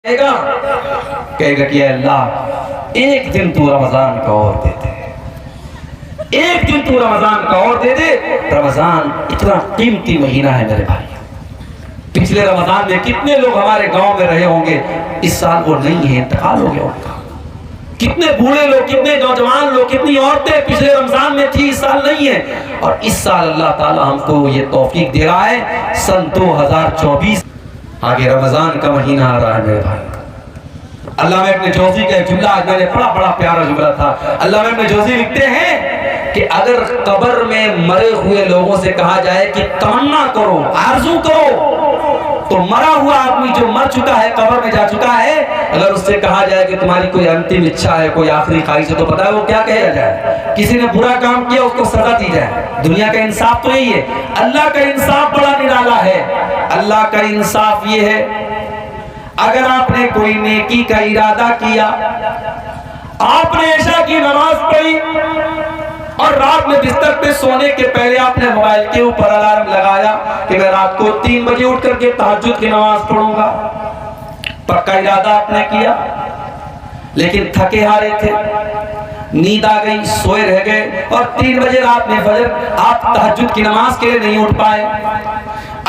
کہے گا کہ اے اللہ ایک دن تو رمضان کا اور دے دے، ایک دن تو رمضان کا اور دے دے۔ رمضان اتنا قیمتی مہینہ ہے میرے بھائی۔ پچھلے رمضان میں کتنے لوگ ہمارے گاؤں میں رہے ہوں گے، اس سال وہ نہیں ہے، انتقال ہو گیا ان کا۔ کتنے بوڑھے لوگ، کتنے نوجوان لوگ، کتنی عورتیں پچھلے رمضان میں تھی، اس سال نہیں ہے۔ اور اس سال اللہ تعالیٰ ہم کو یہ توفیق دے رہا ہے، سن 2024 آگے رمضان کا مہینہ آ رہا ہے میرے بھائی۔ علامہ ابن جوزی کا ایک جملہ آج میں نے پڑھا، بڑا پیارا جملہ تھا۔ علامہ ابن جوزی لکھتے ہیں کہ اگر قبر میں مرے ہوئے لوگوں سے کہا جائے کہ تمنا کرو، آرزو کرو، تو مرا ہوا آدمی جو مر چکا ہے، قبر میں جا چکا ہے، اگر اس سے کہا جائے کہ تمہاری کوئی انتم اچھا ہے، کوئی آخری خواہش ہے، تو پتہ ہے وہ کیا کہا جائے؟ کسی نے برا کام کیا اس کو سزا دی جائے۔ دنیا کا انصاف تو یہی ہے۔ اللہ کا انصاف بڑا نرالا ہے۔ اللہ کا انصاف یہ ہے، اگر آپ نے کوئی نیکی کا ارادہ کیا، آپ نے عشاء کی نماز پڑھی اور رات میں بستر پہ سونے کے پہلے آپ نے موبائل کے اوپر الارم لگایا کہ میں رات کو 3 بجے اٹھ کر کے تہجد کی نماز پڑھوں گا، پکا ارادہ آپ نے کیا، لیکن تھکے ہارے تھے، نیند آ گئی، سوئے رہ گئے، اور 3 بجے رات میں فجر آپ تہجد کی نماز کے لیے نہیں اٹھ پائے۔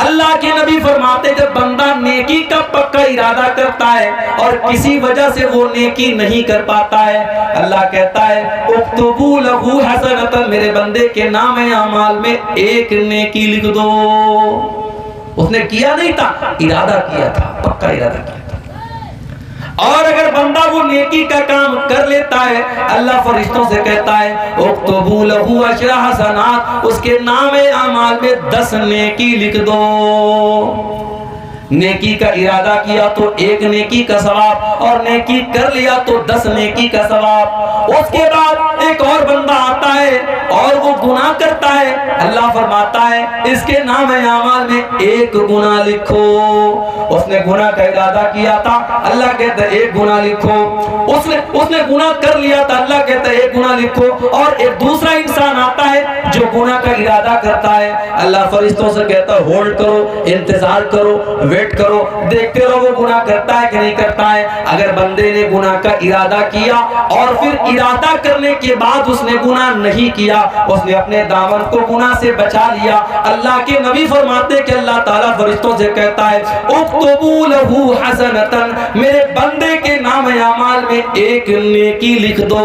اللہ کے نبی فرماتے جب بندہ نیکی کا پکا ارادہ کرتا ہے اور کسی وجہ سے وہ نیکی نہیں کر پاتا ہے، اللہ کہتا ہے اکتبوا لہ حسنۃ، میرے بندے کے نام اعمال میں ایک نیکی لکھ دو۔ اس نے کیا نہیں تھا، ارادہ کیا تھا، پکا ارادہ کیا تھا۔ اور اگر بندہ وہ نیکی کا کام کر لیتا ہے، اللہ فرشتوں سے کہتا ہے اکتبوا لہ 10 حسنات، اس کے نام اعمال میں 10 نیکی لکھ دو۔ نیکی کا ارادہ کیا تو 1 نیکی کا ثواب، اور نیکی کر لیا تو 10 نیکی کا ثواب۔ اس کے بعد ایک اور بندہ آتا ہے اور وہ گناہ کرتا ہے، اللہ فرماتا ہے اس کے نام اعمال میں 1 گناہ لکھو۔ اس نے گناہ کا ارادہ کیا تھا، اللہ کہتا ہے 1 گناہ لکھو۔ اس نے گناہ کر لیا تھا، اللہ کہتا ہے 1 گناہ لکھو۔ اور ایک دوسرا انسان آتا ہے جو گناہ کا ارادہ کرتا ہے، اللہ فرشتوں سے کہتا ہے ہولڈ کرو، انتظار کرو، ویٹ کرو، دیکھتے رہو وہ گناہ کرتا ہے کہ نہیں کرتا ہے۔ اگر بندے نے گناہ کا ارادہ کیا اور پھر ارادہ کرنے کے بعد اس نے گناہ نہیں کیا، اس نے اپنے دامن کو گناہ سے بچا لیا، اللہ کے نبی فرماتے کہ اللہ تعالیٰ فرشتوں سے کہتا ہے اکتبوا لہ حسنۃ، میرے بندے کے نام اعمال میں 1 نیکی لکھ دو۔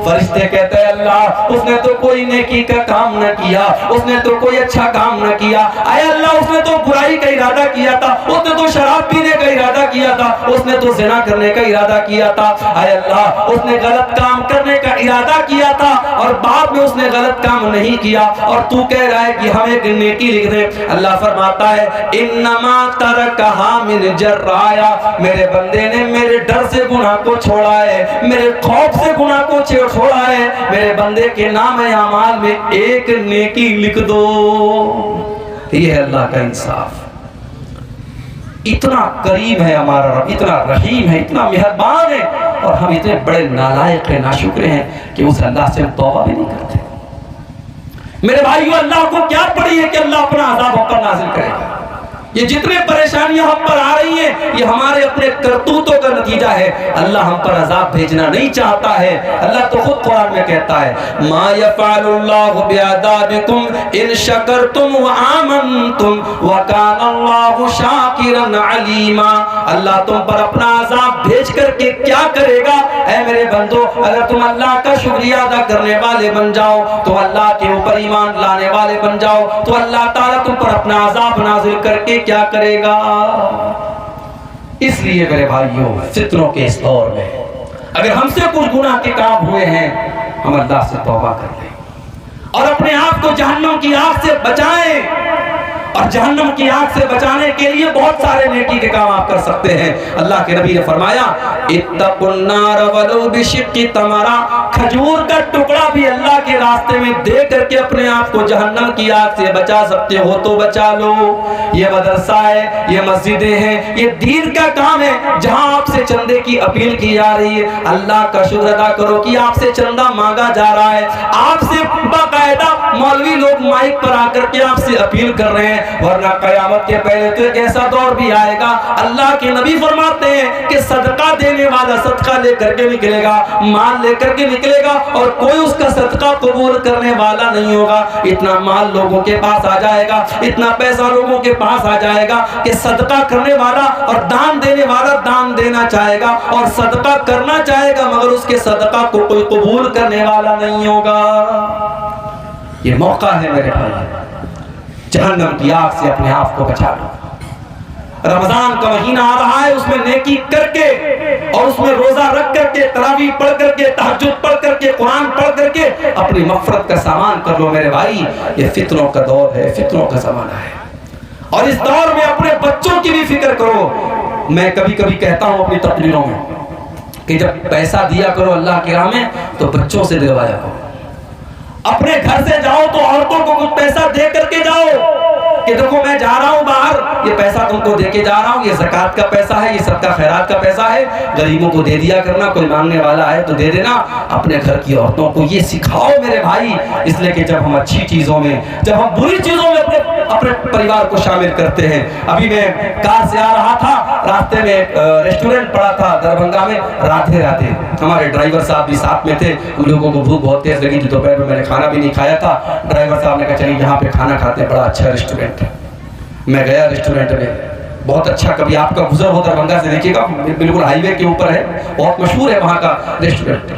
فرشتے کہتے ہیں اللہ اس نے تو کوئی نیکی کا کام نہ کیا، اس نے تو کوئی اچھا کام نہ کیا، اے اللہ اس نے تو برائی کا ارادہ کیا تھا، اس نے تو شراب پینے کا ارادہ کیا تھا، اس نے تو زنا کرنے کا ارادہ کیا تھا، اے اللہ اس نے غلط کام کرنے کا ارادہ کیا تھا اور بعد میں اس نے غلط کام نہیں کیا، اور تو کہہ رہا ہے کہ ہم 1 نیکی لکھ دیں۔ اللہ فرماتا ہے انما ترکھا من جرایا، میرے بندے نے میرے ڈر سے گناہ کو چھوڑا ہے، میرے خوف سے گناہ کو چھوڑا ہے، میرے بندے کے نام اعمال میں 1 نیکی لکھ دو۔ یہ ہے اللہ کا انصاف۔ اتنا کریم ہے ہمارا رب، اتنا رحیم ہے، اتنا مہربان ہے، اور ہم اتنے بڑے نالائق ہیں، ناشکر ہیں کہ اس اللہ سے ہم توبہ بھی نہیں کرتے۔ میرے بھائیو اللہ کو کیا پڑی ہے کہ اللہ اپنا عذاب ہم پر نازل کرے گا؟ یہ جتنے پریشانیاں ہم پر آ رہی ہیں یہ ہمارے اپنے کرتوتوں کا نتیجہ ہے۔ اللہ ہم پر عذاب بھیجنا نہیں چاہتا ہے۔ اللہ تو خود قرآن میں کہتا ہے ما یفعل اللہ بعذابکم ان شکرتم وآمنتم وکان اللہ شاکرا علیما۔ اللہ تم پر اپنا عذاب بھیج کر کے کیا کرے گا؟ اے میرے بندو اگر تم اللہ کا شکریہ ادا کرنے والے بن جاؤ، تو اللہ کے اوپر ایمان لانے والے بن جاؤ، تو اللہ تعالیٰ تم پر اپنا عذاب نازل کر کے کیا کرے گا؟ اس لیے میرے بھائیوں فتنوں کے اس دور میں اگر ہم سے کچھ گناہ کے کام ہوئے ہیں، ہم اللہ سے توبہ کر لیں اور اپنے آپ کو جہنم کی آگ سے بچائیں۔ اور جہنم کی آگ سے بچانے کے لیے بہت سارے نیکی کے کام آپ کر سکتے ہیں۔ اللہ کے نبی نے فرمایا اتقوا النار ولو بشق تمرہ، کھجور کا ٹکڑا بھی اللہ کے راستے میں دے کر کے اپنے آپ کو جہنم کی آگ سے بچا سکتے ہو تو بچا لو۔ یہ مدرسہ ہے، یہ مسجدیں ہیں، یہ دین کا کام ہے جہاں آپ سے چندے کی اپیل کی جا رہی ہے۔ اللہ کا شکر ادا کرو کہ آپ سے چندہ مانگا جا رہا ہے، آپ سے باقاعدہ مولوی لوگ مائک پر آ کر کے آپ سے اپیل کر رہے ہیں، ورنہ قیامت کے پہلے تو ایک ایسا دور بھی آئے گا، اللہ کے نبی فرماتے ہیں کہ صدقہ دینے والا صدقہ لے کر کے نکلے گا، مال لے کر کے نکلے گا، اور کوئی اس کا صدقہ قبول کرنے والا نہیں ہوگا۔ اتنا مال لوگوں کے پاس آ جائے گا، اتنا پیسہ لوگوں کے پاس آ جائے گا کہ صدقہ کرنے والا اور دان دینے والا دان دینا چاہے گا اور صدقہ کرنا چاہے گا، مگر اس کے صدقہ کو کوئی قبول کرنے والا نہیں ہوگا۔ یہ موقع ہے میرے بھائی، جہنم کی آگ سے اپنے آپ کو بچا لو۔ رمضان کا مہینہ آ رہا ہے، اس میں نیکی کر کے اور اس میں روزہ رکھ کر کے، تراویح پڑھ کر کے، تہجد پڑھ کر کے، قرآن پڑھ کر کے اپنی مغفرت کا سامان کر لو میرے بھائی۔ یہ فتنوں کا دور ہے، فتنوں کا زمانہ ہے، اور اس دور میں اپنے بچوں کی بھی فکر کرو۔ میں کبھی کبھی کہتا ہوں اپنی تقریروں میں کہ جب پیسہ دیا کرو اللہ کی راہ میں تو بچوں سے دلوایا کرو۔ اپنے گھر سے جاؤ تو عورتوں کو کچھ پیسہ دے کر کے جاؤ کہ دیکھو میں جا رہا ہوں باہر، یہ پیسہ تم کو دے کے جا رہا ہوں، یہ زکوٰۃ کا پیسہ ہے، یہ صدقہ خیرات کا پیسہ ہے، غریبوں کو دے دیا کرنا، کوئی مانگنے والا ہے تو دے دینا۔ اپنے گھر کی عورتوں کو یہ سکھاؤ میرے بھائی، اس لیے کہ جب ہم اچھی چیزوں میں، جب ہم بری چیزوں میں اپنے پریوار کو شامل کرتے ہیں۔ ابھی میں کار سے آ رہا تھا، راستے میں ایک ریسٹورنٹ پڑا تھا دربھنگا میں، رادھے رادھے، ہمارے ڈرائیور صاحب بھی ساتھ میں تھے۔ ہم لوگوں کو بھوک بہت تیز لگی تھی، دوپہر میں میں نے کھانا بھی نہیں کھایا تھا۔ ڈرائیور صاحب نے کہا چلیے یہاں پہ کھانا کھاتے ہیں، بڑا اچھا ریسٹورنٹ ہے۔ میں گیا ریسٹورنٹ میں، بہت اچھا، کبھی آپ کا گزر ہو دربھنگا سے دیکھیے گا، بالکل ہائی وے کے اوپر ہے، بہت مشہور ہے وہاں کا ریسٹورنٹ۔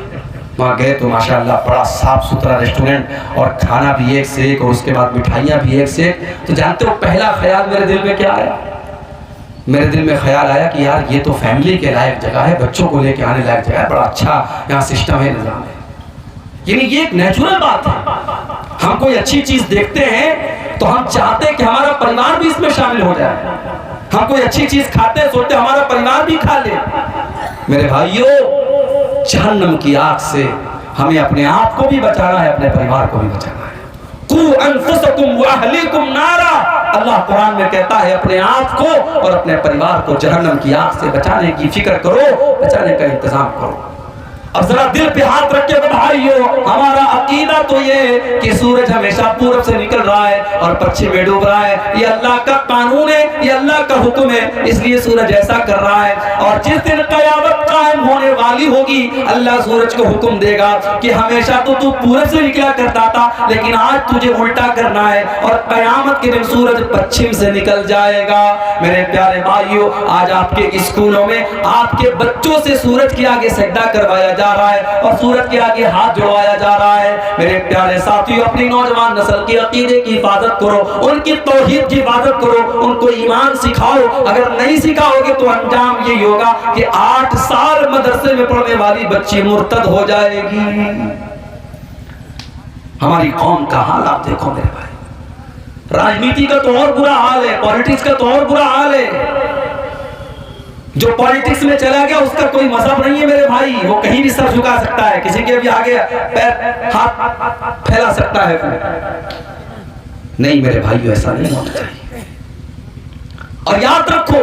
وہاں گئے تو ماشاءاللہ بڑا صاف ستھرا ریسٹورنٹ، اور کھانا بھی ایک سے ایک، اور اس کے بعد مٹھائیاں بھی ایک سے ایک۔ تو جانتے ہو پہلا خیال میرے دل میں کیا آیا؟ میرے دل میں خیال آیا کہ یار یہ تو فیملی کے لائق جگہ ہے، بچوں کو لے کے آنے لائق جگہ ہے، بڑا اچھا یہاں سسٹم ہے، نظام ہے۔ یعنی یہ ایک نیچرل بات ہے، ہم کوئی اچھی چیز دیکھتے ہیں تو ہم چاہتے ہیں کہ ہمارا پریوار بھی اس میں شامل ہو جائے۔ ہم کوئی اچھی چیز کھاتے ہیں، سوچتے ہیں ہمارا پریوار بھی کھا لے۔ میرے بھائیو، جہنم کی آگ سے ہمیں اپنے آپ کو بھی بچانا ہے، اپنے پریوار کو بھی بچانا ہے۔ قُوا أَنفُسَكُمْ وَأَهْلِيكُمْ نَارًا، اللہ قرآن میں کہتا ہے اپنے آپ کو اور اپنے پریوار کو جہنم کی آگ سے بچانے کی فکر کرو، بچانے کا انتظام کرو۔ اب ذرا دل پہ ہاتھ رکھ کے بھائیو، ہمارا عقیدہ تو یہ ہے کہ سورج ہمیشہ پورب سے نکل رہا ہے اور پچھم میں ڈوب رہا ہے، یہ اللہ کا قانون ہے، یہ اللہ کا حکم ہے، اس لیے سورج ایسا کر رہا ہے۔ اور جس دن قیامت قائم ہونے والی ہوگی، اللہ سورج کو حکم دے گا کہ ہمیشہ تو پورب سے نکلا کرتا تھا، لیکن آج تجھے الٹا کرنا ہے، اور قیامت کے دن سورج پچھم سے نکل جائے گا۔ میرے پیارے بھائیو، آج آپ کے اسکولوں میں آپ کے بچوں سے سورج کے آگے سجدہ کروایا جا رہا ہے اور سورج کے آگے ہاتھ جڑوایا جا رہا ہے۔ میرے پیارے ساتھیو، اپنی نوجوان نسل کی عقیدے کی حفاظت کرو، ان کی توحید کی حفاظت کرو، ان کو ایمان سکھاؤ۔ اگر نہیں سکھاؤ گے تو انجام یہی ہوگا کہ 8 سال مدرسے میں پڑھنے والی بچی مرتد ہو جائے گی۔ ہماری قوم کا حال آپ دیکھو میرے بھائی، راجنیتی کا تو اور برا حال ہے، پالیٹکس کا تو اور برا حال ہے۔ جو پالیٹکس میں چلا گیا اس کا کوئی مذہب نہیں ہے میرے بھائی، وہ کہیں بھی سر جھکا سکتا ہے، کسی کے بھی آگے پیر ہاتھ پھیلا سکتا ہے۔ نہیں میرے بھائیو، ایسا نہیں ہونا چاہیے۔ اور یاد رکھو،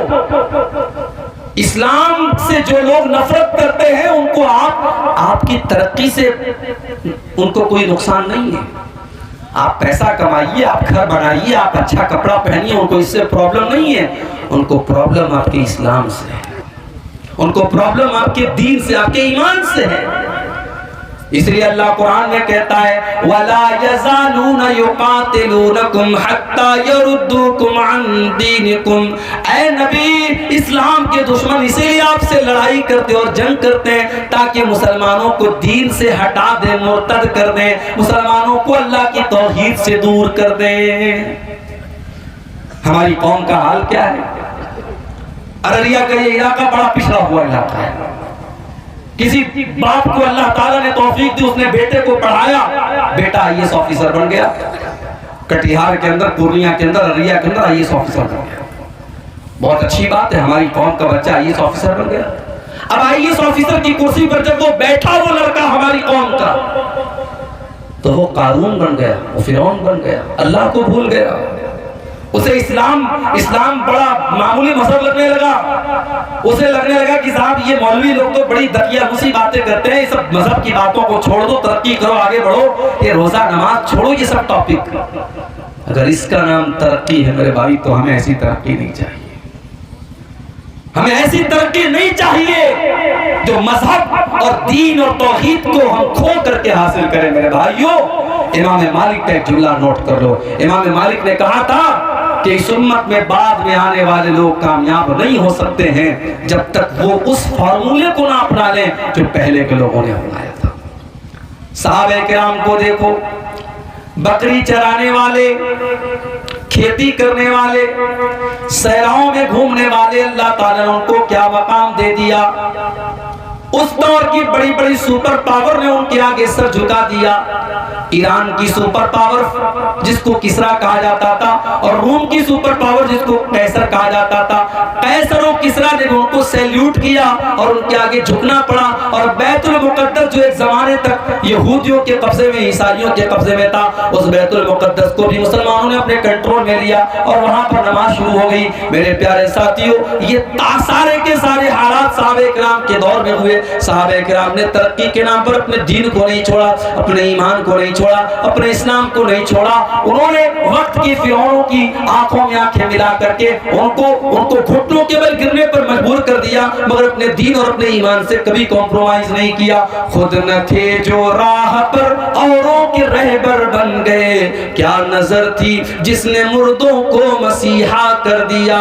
اسلام سے جو لوگ نفرت کرتے ہیں ان کو آپ کی ترقی سے ان کو کوئی نقصان نہیں ہے۔ آپ پیسہ کمائیے، آپ گھر بنائیے، آپ اچھا کپڑا پہنیے، ان کو اس سے پرابلم نہیں ہے۔ ان کو پرابلم آپ کے اسلام سے ہے، ان کو پرابلم آپ کے دین سے، آپ کے ایمان سے ہے۔ اس لیے اللہ قرآن میں کہتا ہے وَلَا يَزَالُونَ يُقَاتِلُونَكُمْ حَتَّى يَرُدُّوكُمْ عَنْ دِينِكُمْ۔ اے نبی، اسلام کے دشمن اسی لیے آپ سے لڑائی کرتے اور جنگ کرتے ہیں تاکہ مسلمانوں کو دین سے ہٹا دیں، مرتد کر دیں، مسلمانوں کو اللہ کی توحید سے دور کر دیں۔ ہماری قوم کا حال کیا ہے؟ ارریہ کا یہ علاقہ بڑا پچھڑا ہوا علاقہ ہے۔ کسی باپ کو اللہ تعالیٰ نے توفیق دی، اس نے بیٹے کو پڑھایا، بیٹا IAS آفیسر بن گیا، کٹیہار کے اندر، پورنیہ کے اندر، ارریہ کے اندر IAS آفیسر بن گیا۔ بہت اچھی بات ہے، ہماری قوم کا بچہ IAS آفیسر بن گیا۔ اب IAS آفیسر کی کرسی پر جب وہ بیٹھا، وہ لڑکا ہماری قوم کا، تو وہ قارون بن گیا، وہ فرعون بن گیا، اللہ کو بھول گیا۔ اسے اسلام بڑا معمولی مذہب لگنے لگا۔ اسے لگنے لگا کہ صاحب یہ مولوی لوگ تو بڑی دقیہ موسی باتیں کرتے ہیں، یہ سب مذہب کی باتوں کو چھوڑ دو، ترقی کرو، آگے بڑھو، یہ روزہ نماز چھوڑو، یہ سب ٹاپک۔ اگر اس کا نام ترقی ہے میرے بھائی تو ہمیں ایسی ترقی نہیں چاہیے. ہمیں ایسی ترقی نہیں چاہیے جو مذہب اور دین اور توحید کو ہم کھو کر کے حاصل کریں میرے بھائیوں. امام مالک کا ایک جملہ نوٹ کر لو. امام مالک نے کہا تھا کہ اس امت میں بعد میں آنے والے لوگ کامیاب نہیں ہو سکتے ہیں جب تک وہ اس فارمولے کو نہ اپنا لیں جو پہلے کے لوگوں نے اپنایا تھا. صحابہ کرام کو دیکھو، بکری چرانے والے، کھیتی کرنے والے، صحراؤں میں گھومنے والے، اللہ تعالیٰ نے ان کو کیا مقام دے دیا. اس دور کی بڑی بڑی سپر پاور نے ان کے آگے سر جھکا دیا. ایران کی سپر پاور جس کو کسرا کہا جاتا تھا، اور روم کی سپر پاور جس کو قیصر کہا جاتا تھا، قیصر و کسرا نے ان کو سیلیوٹ کیا اور ان کے آگے جھکنا پڑا. اور بیت المقدس جو ایک زمانے تک یہودیوں کے قبضے میں، عیسائیوں کے قبضے میں تھا، اس بیت المقدس کو بھی مسلمانوں نے اپنے کنٹرول میں لیا اور وہاں پر نماز شروع ہو گئی. میرے پیارے ساتھیوں، یہ سارے کے سارے حالات صحابہ کرام کے دور میں ہوئے. صحابہ کرام نے ترقی کے نام پر اپنے دین کو نہیں چھوڑا، اپنے ایمان کو نہیں چھوڑا، اپنے اسلام کو نہیں چھوڑا. انہوں نے وقت کی فرعونوں کی آنکھوں میں آنکھیں ملا کر کے ان کو گھٹنوں کے بل گرنے پر مجبور کر دیا، مگر اپنے دین اور اپنے ایمان سے کبھی کمپرومائز نہیں کیا. خود نہ تھے جو راہ پر اوروں کے رہبر بن گئے، کیا نظر تھی جس نے مردوں کو مسیحا کر دیا.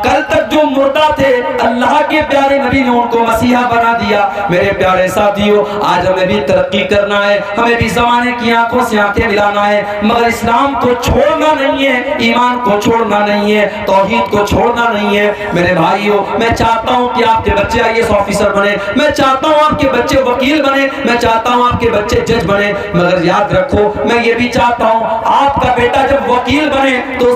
کل تک جو مردہ تھے اللہ کے پیارے نبی نے ان کو مسیحا بنا دیا. میرے پیارے ساتھیوں، آج ہمیں بھی ترقی کرنا ہے، ہمیں بھی زمانے کی آنکھوں سے آنکھیں ملانا ہے، مگر اسلام کو چھوڑنا نہیں ہے، ایمان کو چھوڑنا نہیں ہے، توحید کو چھوڑنا نہیں ہے. میرے بھائیوں، میں چاہتا ہوں کہ آپ کے بچے آئی ایس آفیسر بنے، میں چاہتا ہوں آپ کے بچے وکیل بنے، میں چاہتا ہوں آپ کے بچے جج بنے، مگر یاد رکھو میں یہ بھی چاہتا ہوں آپ کا بیٹا جب وکیل بنے تو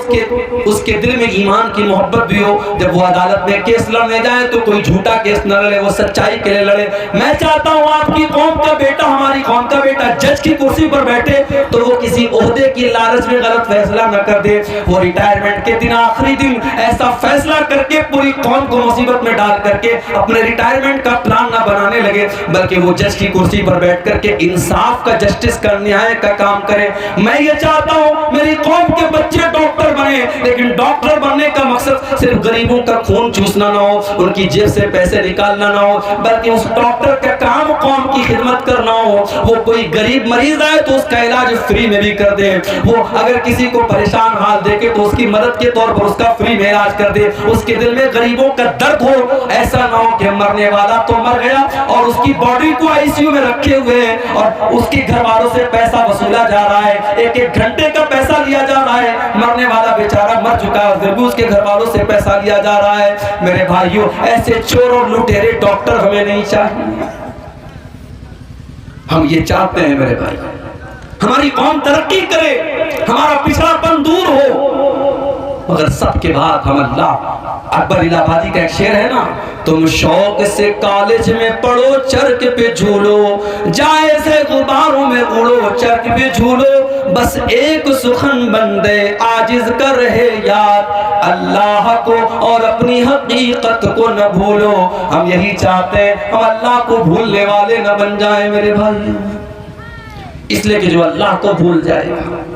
اس کے دل میں ایمان کی محبت بھی ہو. جب وہ عدالت میں کیس لڑنے جائے تو کوئی جھوٹا کیس نہ لڑے، وہ سچائی کے لیے لڑے. میں چاہتا ہوں آپ کی قوم کا بیٹا، ہماری قوم کا بیٹا جج کی کرسی پر بیٹھے تو وہ کسی عہدے کی لالچ میں غلط فیصلہ نہ کر دے. وہ ریٹائرمنٹ کے دن، آخری دن ایسا فیصلہ کر کے پوری قوم کو مصیبت میں ڈال کر کے اپنے ریٹائرمنٹ کا پلان نہ بنانے لگے، بلکہ وہ جج کی کرسی پر بیٹھ کر کے انصاف کا، جسٹس کا، نیائے کا کام کرے. میں یہ چاہتا ہوں میری قوم کے بچے ڈاکٹر بنے، لیکن ڈاکٹر بننے کا مقصد صرف غریبوں کا خون چوسنا نہ ہو، ان کی جیب سے پیسے نکالنا نہ ہو، بلکہ اس ڈاکٹر کا کام قوم کی خدمت کرنا ہو. وہ کوئی غریب مریض آئے تو اس کا علاج فری میں بھی کر دے، وہ اگر کسی کو پریشان حال دیکھے تو اس کی مدد کے طور پر اس کا فری میں علاج کر دے. اس کے دل میں غریبوں کا درد ہو، ایسا نہ ہو کہ مرنے والا تو مر گیا اور اس کی باڈی کو آئی سی یو میں رکھے ہوئے ہیں اور اس کے گھر والوں سے پیسہ وصولا جا رہا ہے، ایک ایک گھنٹے کا پیسہ لیا جا رہا ہے. مرنے والا بیچارہ مر چکا ہے اور پھر بھی اس کے گھر والوں سے پیسہ لیا جا رہا ہے. میرے بھائیوں، ایسے چور اور لٹیرے ڈاکٹر ہمیں نہیں چاہیے. ہم یہ چاہتے ہیں میرے بھائی ہماری قوم ترقی کرے، ہمارا پچھڑا پن دور ہو، مگر سب کے بعد ہم اللہ. اکبر الہ آبادی کا ایک شعر ہے نا، تم شوق سے کالج میں پڑھو، چرک پہ جھولو، جائزے غباروں میں اڑو، چرک پہ جھولو، بس ایک سخن بندے عاجز کر رہے یاد، اللہ کو اور اپنی حقیقت کو نہ بھولو. ہم یہی چاہتے ہیں، ہم اللہ کو بھولنے والے نہ بن جائیں میرے بھائی. اس لیے کہ جو اللہ کو بھول جائے گا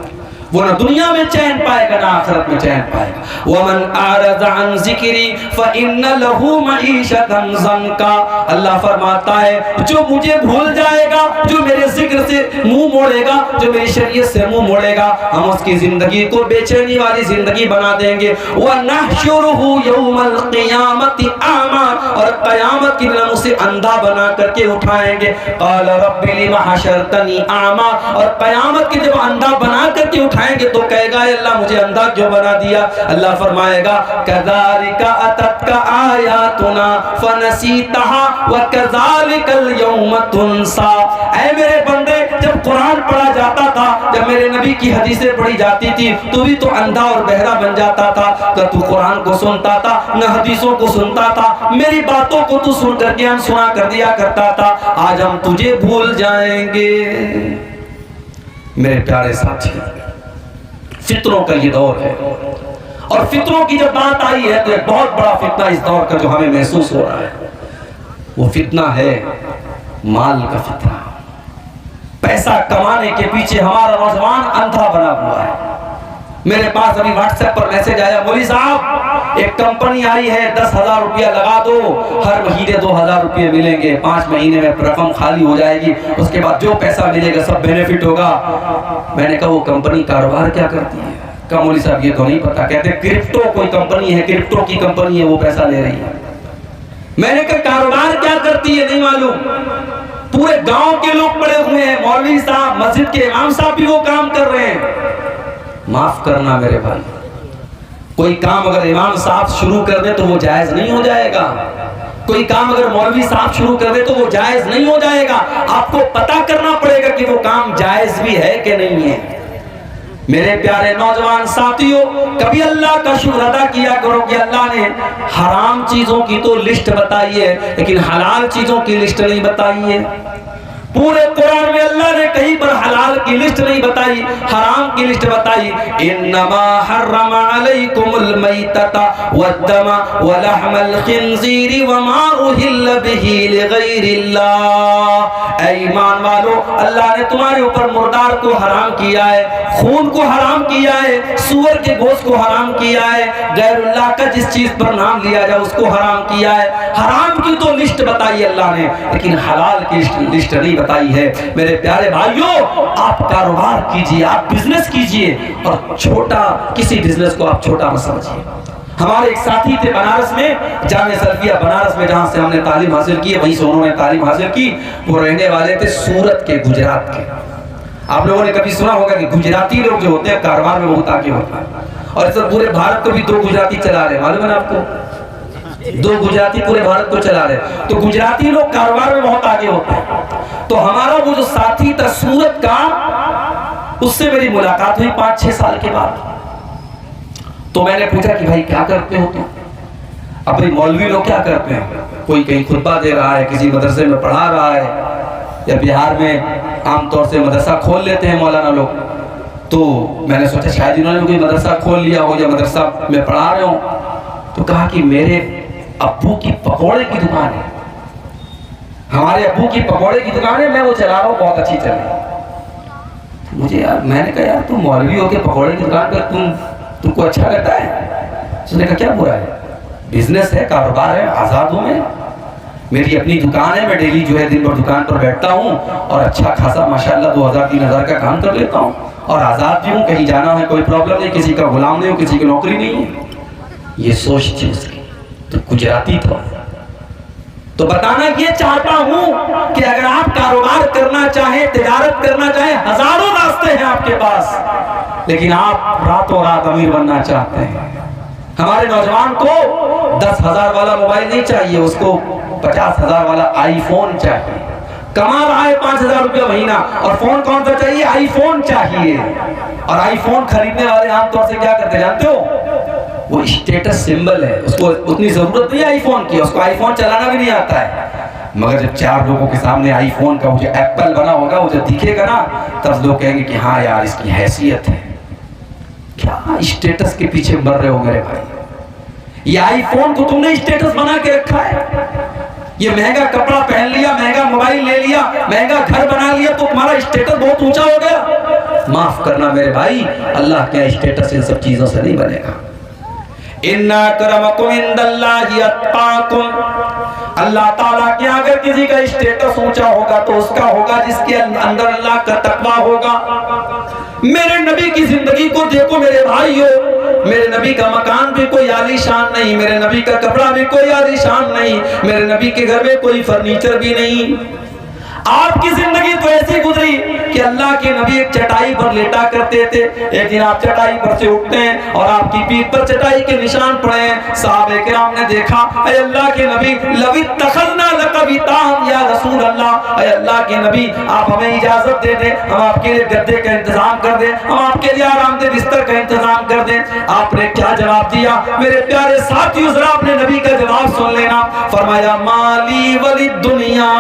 وہ نہ دنیا میں چین پائے گا نہ آخرت میں چین پائے گا. وَمَنْ أَعْرَضَ عَنْ ذِكْرِي فَإِنَّ لَهُ مَعِيشَةً ضَنْكًا. اللہ فرماتا ہے جو مجھے بھول جائے گا، جو میرے ذکر سے منہ موڑے گا، جو میری شریعت سے منہ موڑے گا، ہم اس کی زندگی کو بے چینی والی زندگی بنا دیں گے. وَنَحْشُرُهُ يَوْمَ الْقِيَامَةِ أَعْمَى. اور قیامت کے دن ہم اسے اندھا بنا کر کے اٹھائیں گے. قَالَ رَبِّ لِمَ حَشَرْتَنِي أَعْمَى. اور قیامت کے جب اندھا بنا کر کے اٹھائیں گے تو کہے گا اے اللہ مجھے اندھا کیوں بنا دیا. اللہ فرمائے گا كَذَلِكَ أَتَتْكَ آيَاتُنَا فَنَسِيتَهَا وَكَذَلِكَ الْيَوْمَ تُنْسَى. اے میرے بندے، جب قرآن پڑھا جاتا تھا، جب میرے نبی کی حدیثیں پڑھی جاتی تھی، تو بھی تو اندھا اور بہرا بن جاتا تھا. کہ تو قرآن کو سنتا تھا نہ حدیثوں کو سنتا تھا، میری باتوں کو تو سن کر کے ہم سنا کر دیا کرتا تھا. آج ہم تجھے بھول جائیں گے. میرے پیارے ساتھی، فطروں کا یہ دور ہے، اور فطروں کی جب بات آئی ہے تو ایک بہت بڑا فتنہ اس دور کا جو ہمیں محسوس ہو رہا ہے، وہ فتنہ ہے مال کا فتنہ. پیسہ کمانے کے پیچھے ہمارا نوجوان اندھا بنا ہوا ہے. میرے پاس ابھی واٹس ایپ پر میسج آیا، مولوی صاحب ایک کمپنی آئی ہے 10,000 روپیہ لگا دو، ہر مہینے 2,000 روپیہ ملیں گے، 5 مہینے میں رقم خالی ہو جائے گی، اس کے بعد جو پیسہ ملے گا سب بینیفٹ ہوگا۔ میں نے کہا وہ کمپنی کاروبار کیا کرتی ہے؟ کہا مولوی صاحب یہ تو نہیں پتا، کہتے کرپٹو کوئی کمپنی ہے، کرپٹو کی کمپنی ہے، وہ پیسہ لے رہی ہے۔ میں نے کہا کاروبار کیا کرتی ہے نہیں معلوم، پورے گاؤں کے لوگ پڑے ہوئے ہیں، مولوی صاحب مسجد کے امام صاحب بھی وہ کام کر رہے ہیں۔ معاف کرنا میرے بھائی، کوئی کام اگر امام صاحب شروع کر دے تو وہ جائز نہیں ہو جائے گا، کوئی کام اگر مولوی صاحب شروع کر دے تو وہ جائز نہیں ہو جائے گا، آپ کو پتہ کرنا پڑے گا کہ وہ کام جائز بھی ہے کہ نہیں ہے۔ میرے پیارے نوجوان ساتھیوں، کبھی اللہ کا شکر ادا کیا کرو کہ اللہ نے حرام چیزوں کی تو لسٹ بتائی ہے لیکن حلال چیزوں کی لسٹ نہیں بتائی ہے۔ پورے قرآن میں اللہ نے کہیں پر حلال کی لسٹ نہیں بتائی، حرام کی لسٹ بتائی۔ انما حرم علیکم المیتۃ والدم ولحم الخنزیر وما اہل بہ لغیر اللہ۔ اے ایمان والو، اللہ نے تمہارے اوپر مردار کو حرام کیا ہے، خون کو حرام کیا ہے، سور کے گوشت کو حرام کیا ہے، غیر اللہ کا جس چیز پر نام لیا جائے اس کو حرام کیا ہے۔ حرام کی تو لسٹ بتائی اللہ نے لیکن حلال کی لسٹ نہیں بتائی ہے۔ میرے پیارے بھائیوں، آپ کاروبار کیجئے، آپ بزنس کیجئے، اور چھوٹا کسی بزنس کو آپ چھوٹا مت سمجھیے۔ ہمارے ایک ساتھی تھے بنارس میں، جامعہ سلفیہ بنارس میں، جہاں سے ہم نے تعلیم حاصل کی ہے، وہیں سے انہوں نے تعلیم حاصل کی۔ وہ رہنے والے تھے سورت کے، گجرات کے۔ آپ لوگوں نے کبھی سنا ہوگا کہ گجراتی لوگ جو ہوتے ہیں کاروبار میں بہت آگے ہوتے ہیں، اور اس پورے بھارت کو بھی 2 گجراتی چلا رہے ہیں، معلوم ہے نا آپ کو؟ 2 گجراتی پورے بھارت کو چلا رہے ہیں، تو گجراتی لوگ کاروبار میں بہت آگے ہوتے ہیں۔ تو ہمارا وہ جو ساتھی تھا سورت کا، اس سے میری ملاقات ہوئی 5-6 سال کے بعد۔ تو میں نے پوچھا کہ بھائی کیا کرتے ہو تم؟ اپنے مولوی لوگ کیا کرتے ہیں؟ کوئی کہیں خطبہ دے رہا ہے، کسی مدرسے میں پڑھا رہا ہے، یا بہار میں عام طور سے مدرسہ کھول لیتے ہیں مولانا لوگ۔ تو میں نے سوچا شاید انہوں نے کوئی مدرسہ کھول لیا ہو یا مدرسہ میں پڑھا رہے ہوں۔ تو کہا کہ میرے ابو کی پکوڑے کی دکان ہے، ہمارے ابو کی پکوڑے کی دکان ہے، میں وہ چلا رہا ہوں، بہت اچھی چل رہی ہے۔ مجھے یار، میں نے کہا یار تم مولوی ہو کے پکوڑے کی دکان پر تم کو اچھا لگتا ہے؟ اس نے کہا کیا برا ہے، بزنس ہے، کاروبار ہے، آزاد ہوں میں، میری اپنی دکان ہے، میں ڈیلی جو ہے دن بھر دکان پر بیٹھتا ہوں اور اچھا خاصا ماشاءاللہ 2000-3000 کا کام کر لیتا ہوں، اور آزاد بھی ہوں، کہیں جانا ہے کوئی پرابلم نہیں، کسی کا غلام نہیں ہوں، کسی کی نوکری نہیں ہے۔ یہ سوچ تھی اس کی۔ تو گجراتی تھا۔ تو بتانا یہ چاہتا ہوں کہ اگر آپ کاروبار کرنا چاہیں، تجارت کرنا چاہیں، ہزاروں راستے ہیں آپ کے پاس، لیکن آپ راتوں رات امیر بننا چاہتے ہیں۔ ہمارے نوجوان کو 10,000 والا موبائل نہیں چاہیے، اس کو 50,000 والا آئی فون چاہیے۔ کما رہا ہے 5,000 روپیہ مہینہ، اور فون کون سا چاہیے؟ آئی فون چاہیے۔ اور آئی فون خریدنے والے عام طور سے کیا کرتے جانتے ہو؟ وہ اسٹیٹس سمبل ہے، اس کو اتنی ضرورت نہیں ہے آئی فون کی، اس کو آئی فون چلانا بھی نہیں آتا ہے، مگر جب 4 لوگوں کے سامنے آئی فون کا وہ جو ایپل بنا ہوگا وہ جو دکھے گا نا، تب لوگ کہیں گے کہ ہاں یار اس کی حیثیت ہے۔ کیا اسٹیٹس کے پیچھے مر رہے ہو میرے بھائی؟ یہ آئی فون کو تم نے اسٹیٹس بنا کے رکھا ہے، یہ مہنگا کپڑا پہن لیا، مہنگا موبائل لے لیا، مہنگا گھر بنا لیا تو تمہارا اسٹیٹس بہت اونچا ہو گیا۔ معاف کرنا میرے بھائی، اللہ کا اسٹیٹس ان سب چیزوں سے نہیں بنے گا۔ اِنَّ أَكْرَمَكُمْ عِندَ اللَّهِ أَتْقَاكُمْ، اللہ تعالیٰ کے اگر کسی کا اسٹیٹس اونچا ہوگا تو اس کا ہوگا جس کے اندر اللہ کا تقویٰ ہوگا۔ میرے نبی کی زندگی کو دیکھو میرے بھائیو، میرے نبی کا مکان بھی کوئی عالی شان نہیں، میرے نبی کا کپڑا بھی کوئی عالی شان نہیں، میرے نبی کے گھر میں کوئی فرنیچر بھی نہیں۔ آپ کی زندگی تو ایسی گزری کہ اللہ کے نبی ایک چٹائی پر لیٹا کرتے تھے، ایک دن آپ چٹائی پر سے اٹھتے ہیں اور آپ کی پیٹھ پر چٹائی کے نشان پڑے ہیں۔ صحابہ کرام نے دیکھا، اے اللہ کے نبی، لَوِ اتَّخَذْنَا لَكَ بِطَانًا یا رسول اللہ، اے اللہ کے نبی آپ ہمیں اجازت دے دیں، ہم آپ کے لیے گدے کا انتظام کر دیں، ہم آپ کے لیے آرام دہ بستر کا انتظام کر دیں۔ آپ نے کیا جواب دیا؟ میرے پیارے ساتھیو ذرا اپنے نبی کا جواب سن لینا۔ فرمایا مالی ولی دنیا،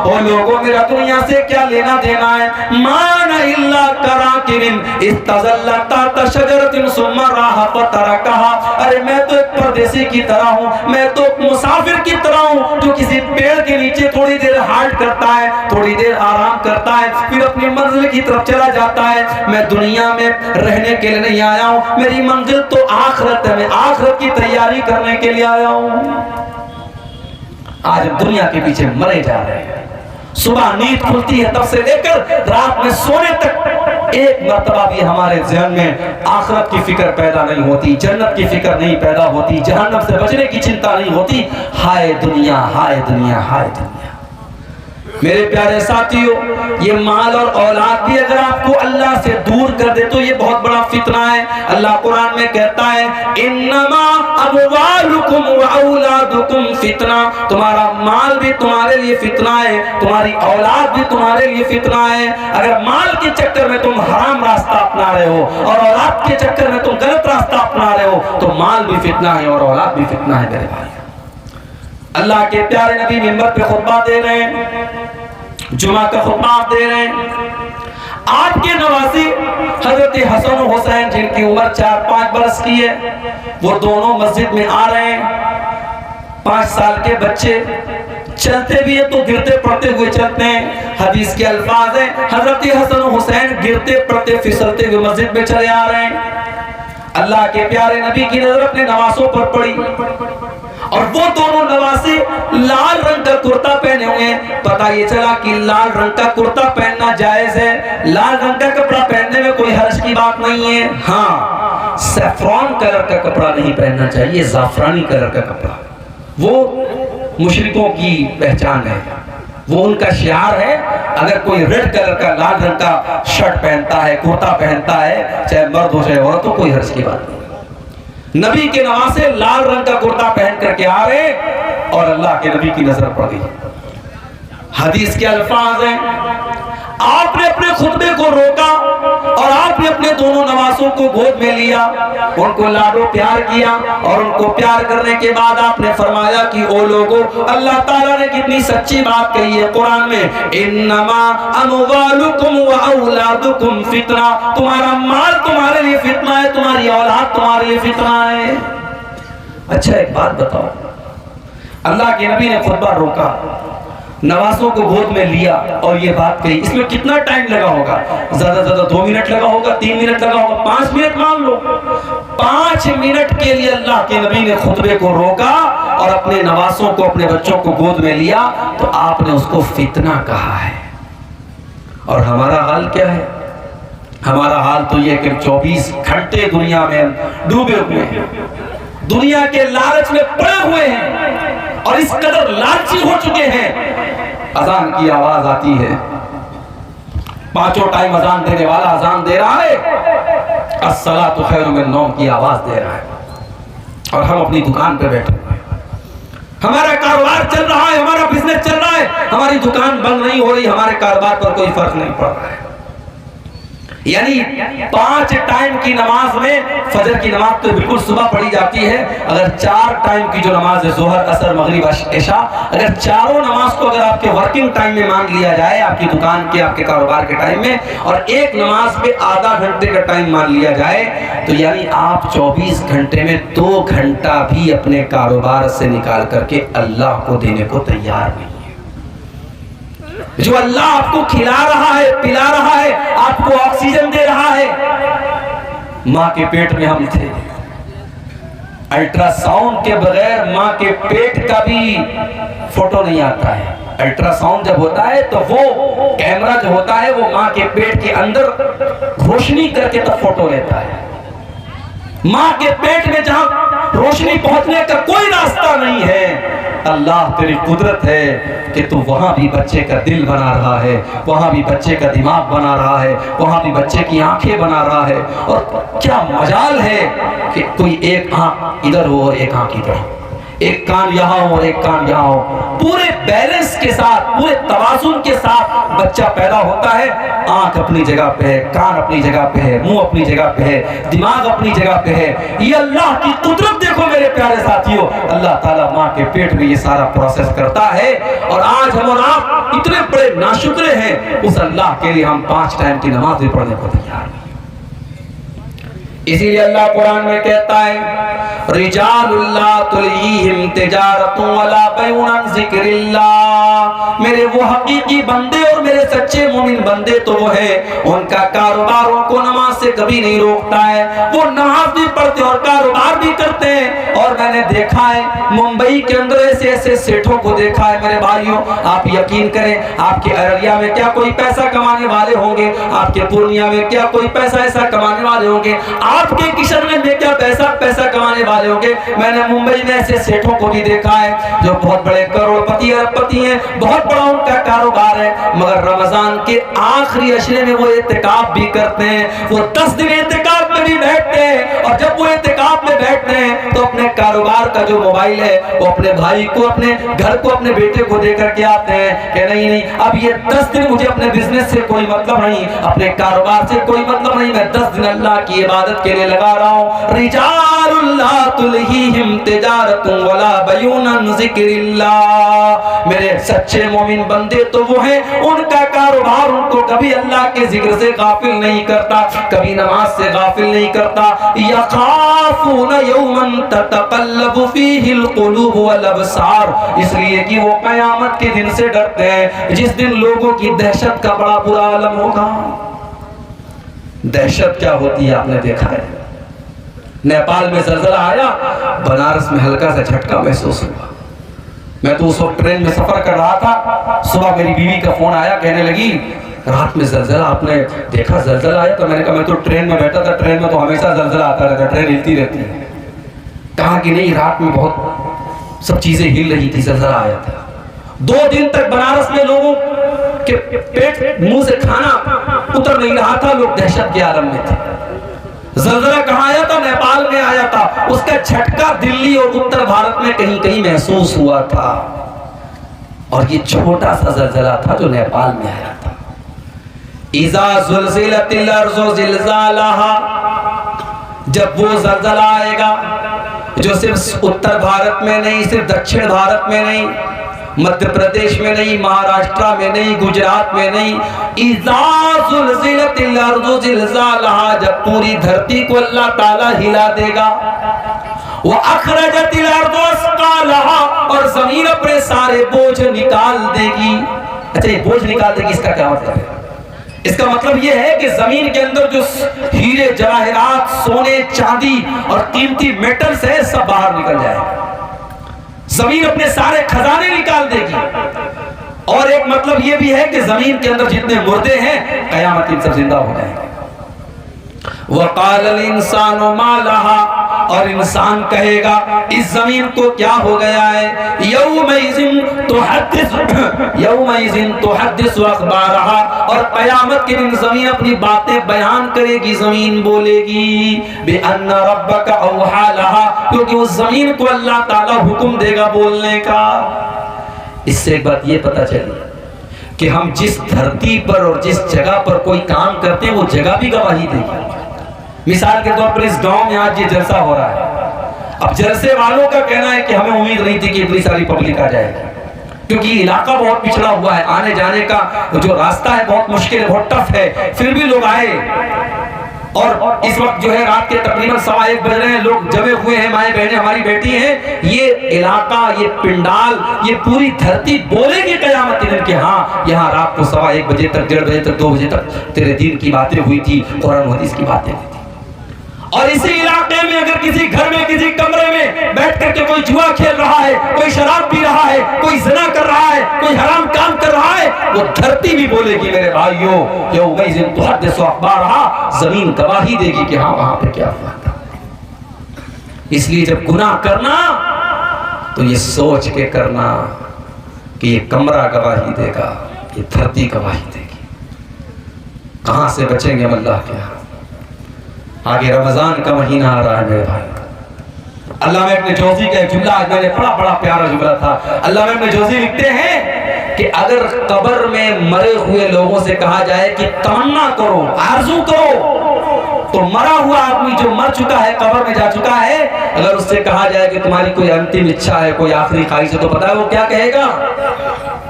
او لوگوں میرا دنیا سے کیا لینا دینا ہے؟ مان الا کراکن استظل تحت شجرۃ ثم راح فترکها، ارے میں تو ایک پردیسی کی طرح ہوں، میں تو مسافر کی طرح ہوں جو کسی پیڑ کے نیچے تھوڑی دیر ہالٹ کرتا ہے, تھوڑی دیر آرام کرتا ہے, پھر اپنی منزل کی طرف چلا جاتا ہے. میں دنیا میں رہنے کے لیے نہیں آیا ہوں, میری منزل تو آخرت ہے, میں آخرت کی تیاری کرنے کے لیے آیا ہوں. آج ہم دنیا کے پیچھے مرے جا رہے ہیں. صبح نیند کھلتی ہے تب سے لے کر رات میں سونے تک ایک مرتبہ بھی ہمارے ذہن میں آخرت کی فکر پیدا نہیں ہوتی, جنت کی فکر نہیں پیدا ہوتی, جہنم سے بچنے کی چنتا نہیں ہوتی. ہائے دنیا, ہائے دنیا, ہائے دنیا. میرے پیارے ساتھیو, یہ مال اور اولاد بھی اگر آپ کو اللہ سے دور کر دے تو یہ بہت بڑا فتنہ ہے. اللہ قرآن میں کہتا ہے انما اموالکم واولادکم فتنہ, تمہارا مال بھی تمہارے لیے فتنہ ہے, تمہاری اولاد بھی تمہارے لیے فتنہ ہے. اگر مال کے چکر میں تم حرام راستہ اپنا رہے ہو اور اولاد کے چکر میں تم غلط راستہ اپنا رہے ہو تو مال بھی فتنہ ہے اور اولاد بھی فتنہ ہے. میرے بھائی, اللہ کے پیارے نبی منبر پہ خطبہ دے رہے ہیں, جمعہ کا خطبہ دے رہے ہیں. آپ کے نواسی حضرت حسن و حسین جن کی عمر 4-5 برس کی ہے, وہ دونوں مسجد میں آ رہے ہیں. 5 سال کے بچے چلتے بھی ہیں تو گرتے پڑتے ہوئے چلتے ہیں. حدیث کے الفاظ ہیں حضرت حسن و حسین گرتے پڑتے پھسلتے ہوئے مسجد میں چلے آ رہے ہیں. اللہ کے پیارے نبی کی نظر اپنے نواسوں پر پڑی اور وہ دونوں نواسے لال رنگ کا کرتا پہنے ہوئے ہیں. پتہ یہ چلا کہ لال رنگ کا کرتا پہننا جائز ہے, لال رنگ کا کپڑا پہننے میں کوئی حرج کی بات نہیں ہے. ہاں, سیفران کلر کا کپڑا نہیں پہننا چاہیے, زعفرانی کلر کا کپڑا. وہ مشرکوں کی پہچان ہے, وہ ان کا شعار ہے. اگر کوئی ریڈ کلر کا لال رنگ کا شرٹ پہنتا ہے, کرتا پہنتا ہے, چاہے مرد ہو چاہے عورت ہو, کوئی حرج کی بات نہیں. نبی کے نواسے لال رنگ کا کرتا پہن کر کے آ رہے اور اللہ کے نبی کی نظر پڑ گئی. حدیث کے الفاظ ہیں آپ نے اپنے خطبے کو روکا اور آپ نے اپنے دونوں نواسوں کو گود میں لیا, ان کو لاڈو پیار کیا اور ان کو پیار کرنے کے بعد آپ نے فرمایا کہ او لوگو, اللہ تعالیٰ نے کتنی سچی بات کہی ہے قرآن میں, انما اموالکم واولادکم فتنہ, تمہارا مال تمہارے لیے فتنہ ہے, تمہاری اولاد تمہارے لیے فتنہ ہے. اچھا ایک بات بتاؤ, اللہ کے نبی نے خطبہ روکا, نواسوں کو گود میں لیا اور یہ بات کہی, اس میں کتنا ٹائم لگا ہوگا؟ زیادہ زیادہ 2 منٹ لگا ہوگا, 3 منٹ لگا ہوگا, 5 منٹ مان لو. 5 منٹ کے لیے اللہ کے نبی نے خطبے کو روکا اور اپنے نواسوں کو, اپنے بچوں کو گود میں لیا تو آپ نے اس کو فتنہ کہا ہے. اور ہمارا حال کیا ہے؟ ہمارا حال تو یہ کہ 24 گھنٹے دنیا میں ڈوبے ہوئے ہیں, دنیا کے لالچ میں پڑے ہوئے ہیں اور اس قدر لالچی ہو چکے ہیں. اذان کی آواز آتی ہے, 5 ٹائم اذان دینے والا اذان دے رہا ہے, الصلاۃ خیر من النوم کی آواز دے رہا ہے اور ہم اپنی دکان پہ بیٹھے ہوئے ہیں. ہمارا کاروبار چل رہا ہے, ہمارا بزنس چل رہا ہے, ہماری دکان بند نہیں ہو رہی, ہمارے کاروبار پر کوئی فرق نہیں پڑ رہا ہے. یعنی 5 ٹائم کی نماز میں فجر کی نماز تو بالکل صبح پڑھی جاتی ہے, اگر 4 ٹائم کی جو نماز ہے ظہر, عصر, مغرب, عشاء, اگر چاروں نماز کو اگر آپ کے ورکنگ ٹائم میں مان لیا جائے, آپ کی دکان کے, آپ کے کاروبار کے ٹائم میں, اور ایک نماز پہ آدھا گھنٹے کا ٹائم مان لیا جائے تو یعنی آپ 24 گھنٹے میں 2 گھنٹہ بھی اپنے کاروبار سے نکال کر کے اللہ کو دینے کو تیار نہیں. جو اللہ آپ کو کھلا رہا ہے, پلا رہا ہے, آپ کو آکسیجن دے رہا ہے. ماں کے پیٹ میں ہم تھے, الٹرا ساؤنڈ کے بغیر ماں کے پیٹ کا بھی فوٹو نہیں آتا ہے. الٹرا ساؤنڈ جب ہوتا ہے تو وہ کیمرہ جو ہوتا ہے وہ ماں کے پیٹ کے اندر روشنی کر کے تب فوٹو لیتا ہے. ماں کے پیٹ میں جہاں روشنی پہنچنے کا کوئی راستہ نہیں ہے, اللہ تیری قدرت ہے کہ تو وہاں بھی بچے کا دل بنا رہا ہے, وہاں بھی بچے کا دماغ بنا رہا ہے, وہاں بھی بچے کی آنکھیں بنا رہا ہے. اور کیا مجال ہے کہ کوئی ایک آنکھ ادھر ہو اور ایک آنکھ ادھر ہو, ایک کان یہاں ہو اور ایک کان یہاں ہو. پورے بیلنس کے ساتھ, پورے توازن کے ساتھ بچہ پیدا ہوتا ہے. آنکھ اپنی جگہ پہ ہے, کان اپنی جگہ پہ ہے, منہ اپنی جگہ پہ ہے, دماغ اپنی جگہ پہ ہے. یہ اللہ کی قدرت دیکھو میرے پیارے ساتھیوں, اللہ تعالیٰ ماں کے پیٹ میں یہ سارا پروسیس کرتا ہے. اور آج ہم اور آپ اتنے بڑے ناشکرے ہیں, اس اللہ کے لیے ہم 5 ٹائم کی نماز بھی پڑھنے کو تیار ہیں. اسی لیے اللہ قرآن میں کہتا ہے رجال اللہ تلہیہم تجارت ولا بیع عن ذکر اللہ, میرے وہ حقیقی بندے اور میرے سچے مومن بندے تو وہ ہے ان کا کاروبار ان کو نماز سے کبھی نہیں روکتا ہے، وہ نماز بھی پڑھتے اور کاروبار بھی کرتے ہیں۔ اور میں نے دیکھا ہے ممبئی کے اندر ایسے ایسے سیٹھوں کو دیکھا ہے میرے بھائیوں، آپ یقین کریں آپ کے ارریا میں کیا کوئی پیسہ کمانے والے ہوں گے، آپ کے پورنیہ میں کیا کوئی پیسہ ایسا کمانے والے ہوں گے، آپ کے کشن میں کیا پیسہ کمانے والے ہوں گے۔ میں نے ممبئی میں ایسے سیٹھوں کو بھی دیکھا ہے جو بہت بڑے کروڑ پتی ارب پتی ہیں، بہت بڑا ان کا کاروبار ہے، مگر رمضان کے آخری عشرے میں وہ اعتکاف بھی کرتے ہیں، وہ 10 دن اعتکاف میں بھی بیٹھتے ہیں، اور جب وہ اعتکاف میں بیٹھتے ہیں تو اپنے کاروبار کا جو موبائل ہے وہ اپنے بھائی کو، اپنے گھر کو، اپنے بیٹے کو دے کر کے آتے ہیں کہ نہیں اب یہ 10 دن مجھے اپنے بزنس سے کوئی مطلب نہیں، اپنے کاروبار سے کوئی مطلب نہیں، میں 10 دن اللہ کی عبادت کے لیے لگا رہا ہوں۔ رجال لا تلہیہم تجارت ولا بیع عن ذکر اللہ، میرے سچے مومن بندے تو وہ ہیں ان کا کاروبار ان کو کبھی اللہ کے ذکر سے غافل نہیں کرتا، کبھی نماز سے غافل نہیں کرتا۔ یخافون یوما تتقلب فیہ القلوب والابصار، اس لیے کہ وہ قیامت کے دن سے ڈرتے ہیں جس دن لوگوں کی دہشت کا بڑا برا عالم ہوگا۔ دہشت کیا ہوتی ہے آپ نے دیکھا ہے، نیپال میں زلزلہ آیا، بنارس میں ہلکا سا جھٹکا محسوس ہوا۔ میں تو اس وقت ٹرین میں سفر کر رہا تھا، صبح میری بیوی کا فون آیا، کہنے لگی رات میں زلزلہ، آپ نے دیکھا زلزلہ آیا؟ تو میں نے کہا میں تو ٹرین میں بیٹھا تھا، ٹرین میں تو ہمیشہ زلزلہ آتا رہتا ہے، ٹرین ہلتی رہتی ہے۔ کہا کہ نہیں، رات میں بہت سب چیزیں ہل رہی تھی، زلزلہ آیا تھا۔ 2 دن تک بنارس میں لوگوں کے پیٹ منہ سے کھانا اتر نہیں رہا تھا، لوگ دہشت کے عالم میں تھے۔ زلزلہ کہاں آیا تھا؟ نیپال میں آیا تھا، اس کا جھٹکا دلی اور اتر بھارت میں کہیں کہیں محسوس ہوا تھا، اور یہ چھوٹا سا زلزلہ تھا جو نیپال میں آیا تھا۔ اذا زلزلت الارض زلزالہا، جب وہ زلزلہ آئے گا جو صرف اتر بھارت میں نہیں، صرف دکشن بھارت میں نہیں، مدھیہ پردیش میں نہیں، مہاراشٹرا میں نہیں، گجرات میں نہیں، اذا زلزلت الارض زلزالہا، جب پوری دھرتی کو اللہ تعالی ہلا دے گا، وَأَخْرَجَتِ الْأَرْضُ أَثْقَالَهَا، اور زمین اپنے سارے بوجھ نکال دے گی۔ اچھا یہ بوجھ نکال دے گی، اس کا کیا مطلب ہے؟ اس کا مطلب یہ ہے کہ زمین کے اندر جو ہیرے جواہرات، سونے چاندی اور قیمتی میٹلز ہیں سب باہر نکل جائے گا، زمین اپنے سارے خزانے نکال دے گی۔ اور ایک مطلب یہ بھی ہے کہ زمین کے اندر جتنے مردے ہیں قیامت ان سب زندہ ہو جائیں گے۔ وَقَالَ الْإِنسَانُ مَا لَهَا، اور انسان کہے گا اس زمین کو کیا ہو گیا ہے، يَوْمَئِذٍ تُحَدِّثُ أَخْبَارَهَا، اور قیامت کے دن زمین اپنی باتیں بیان کرے گی، زمین بولے گی بِأَنَّ رَبَّكَ أَوْحَىٰ لَهَا، کیونکہ اس زمین کو اللہ تعالیٰ حکم دے گا بولنے کا۔ اس سے ایک بات یہ پتہ چلی کہ ہم جس دھرتی پر اور جس جگہ پر کوئی کام کرتے ہیں وہ جگہ بھی گواہی دے گی۔ مثال کے طور پر اس گاؤں میں آج یہ جلسہ ہو رہا ہے، اب جلسے والوں کا کہنا ہے کہ ہمیں امید نہیں تھی کہ اتنی ساری پبلک آ جائے گی، کیونکہ یہ علاقہ بہت پچھڑا ہوا ہے، آنے جانے کا جو راستہ ہے بہت مشکل ہے، بہت ٹف ہے، پھر بھی لوگ آئے۔ اور اس وقت جو ہے رات کے تقریباً 1:15 بج رہے ہیں، لوگ جمع ہوئے ہیں، مائیں بہنیں ہماری بیٹھی ہیں، یہ علاقہ، یہ پنڈال، یہ پوری دھرتی بولے گی قیامت کے دن کہ ہاں یہاں رات کو 1:15 بجے تک، 1:30 بجے تک، 2 بجے تک تیرے دین کی باتیں ہوئی تھی، قرآن و حدیث کی باتیں ہوئی تھی۔ اور اسی علاقے میں اگر کسی گھر میں، کسی کمرے میں بیٹھ کر کے کوئی جوا کھیل رہا ہے، کوئی شراب پی رہا ہے، کوئی زنا کر رہا ہے، کوئی حرام کام کر رہا ہے، وہ دھرتی بھی بولے گی میرے بھائیوں، یومئذ تحدث اخبارہا، زمین گواہی دے گی کہ ہاں وہاں پہ کیا ہوا تھا۔ اس لیے جب گناہ کرنا تو یہ سوچ کے کرنا کہ یہ کمرہ گواہی دے گا، یہ دھرتی گواہی دے گی، کہاں سے بچیں گے ہم اللہ کے ہاں۔ آگے رمضان کا مہینہ آ رہا ہے میرے بھائی، علامہ ابن جوزی کا ایک جملہ آج میں نے پڑھا، بڑا پیارا جملہ تھا۔ علامہ ابن جوزی لکھتے ہیں کہ اگر قبر میں مرے ہوئے لوگوں سے کہا جائے کہ تمنا کرو، آرزو کرو، تو مرا ہوا آدمی جو مر چکا ہے، قبر میں جا چکا ہے، اگر اس سے کہا جائے کہ تمہاری کوئی انتم اچھا ہے، کوئی آخری خواہش ہے، تو پتہ ہے وہ کیا کہے گا؟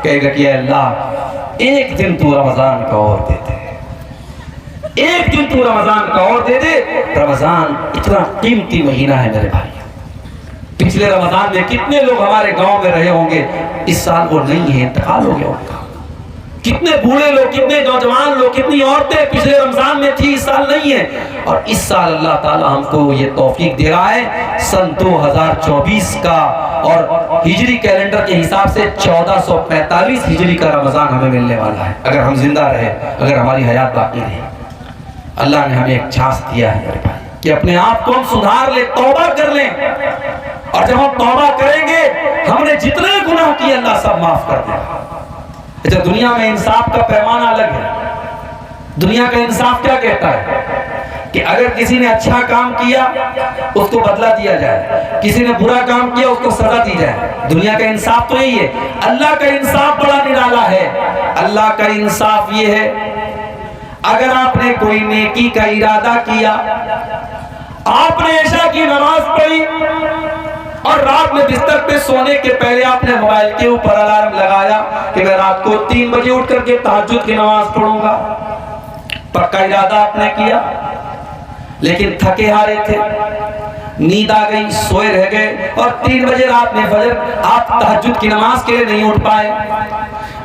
کہے گا کہ اے اللہ ایک دن تو رمضان کا اور دے دے، ایک دن تو رمضان کا اور دے دے۔ رمضان اتنا قیمتی مہینہ ہے میرے بھائی، پچھلے رمضان میں کتنے لوگ ہمارے گاؤں میں رہے ہوں گے، اس سال وہ نہیں ہے، انتقال ہو گیا ان کا۔ کتنے بوڑھے لوگ، کتنے نوجوان لوگ، کتنی عورتیں پچھلے رمضان میں تھی، اس سال نہیں ہے۔ اور اس سال اللہ تعالیٰ ہم کو یہ توفیق دے رہا ہے، سن 2024 کا اور ہجری کیلنڈر کے حساب سے 1445 ہجری کا رمضان ہمیں ملنے والا ہے، اگر ہم زندہ رہے، اگر ہماری حیات باقی رہی۔ اللہ نے ہمیں ایک چانس دیا ہے میرے بھائی کہ اپنے آپ کو ہم سدھار لیں، توبہ کر لیں، اور جب ہم توبہ کریں گے ہم نے جتنے گناہ کیے اللہ سب معاف کر دے گا۔ اچھا، دنیا میں انصاف کا پیمانہ الگ ہے۔ دنیا کا انصاف کیا کہتا ہے کہ اگر کسی نے اچھا کام کیا اس کو بدلہ دیا جائے، کسی نے برا کام کیا اس کو سزا دی جائے۔ دنیا کا انصاف تو یہی ہے۔ اللہ کا انصاف بڑا نرالا ہے۔ اللہ کا انصاف یہ ہے، اگر آپ نے کوئی نیکی کا ارادہ کیا، آپ نے عشاء کی نماز پڑھی اور رات میں بستر پہ سونے کے پہلے آپ نے موبائل کے اوپر الارم لگایا کہ میں رات کو 3 بجے اٹھ کر کے تہجد کی نماز پڑھوں گا، پکا ارادہ آپ نے کیا، لیکن تھکے ہارے تھے، نیند آ گئی، سوئے رہ گئے، اور 3 بجے رات میں فجر آپ تہجد کی نماز کے لیے نہیں اٹھ پائے۔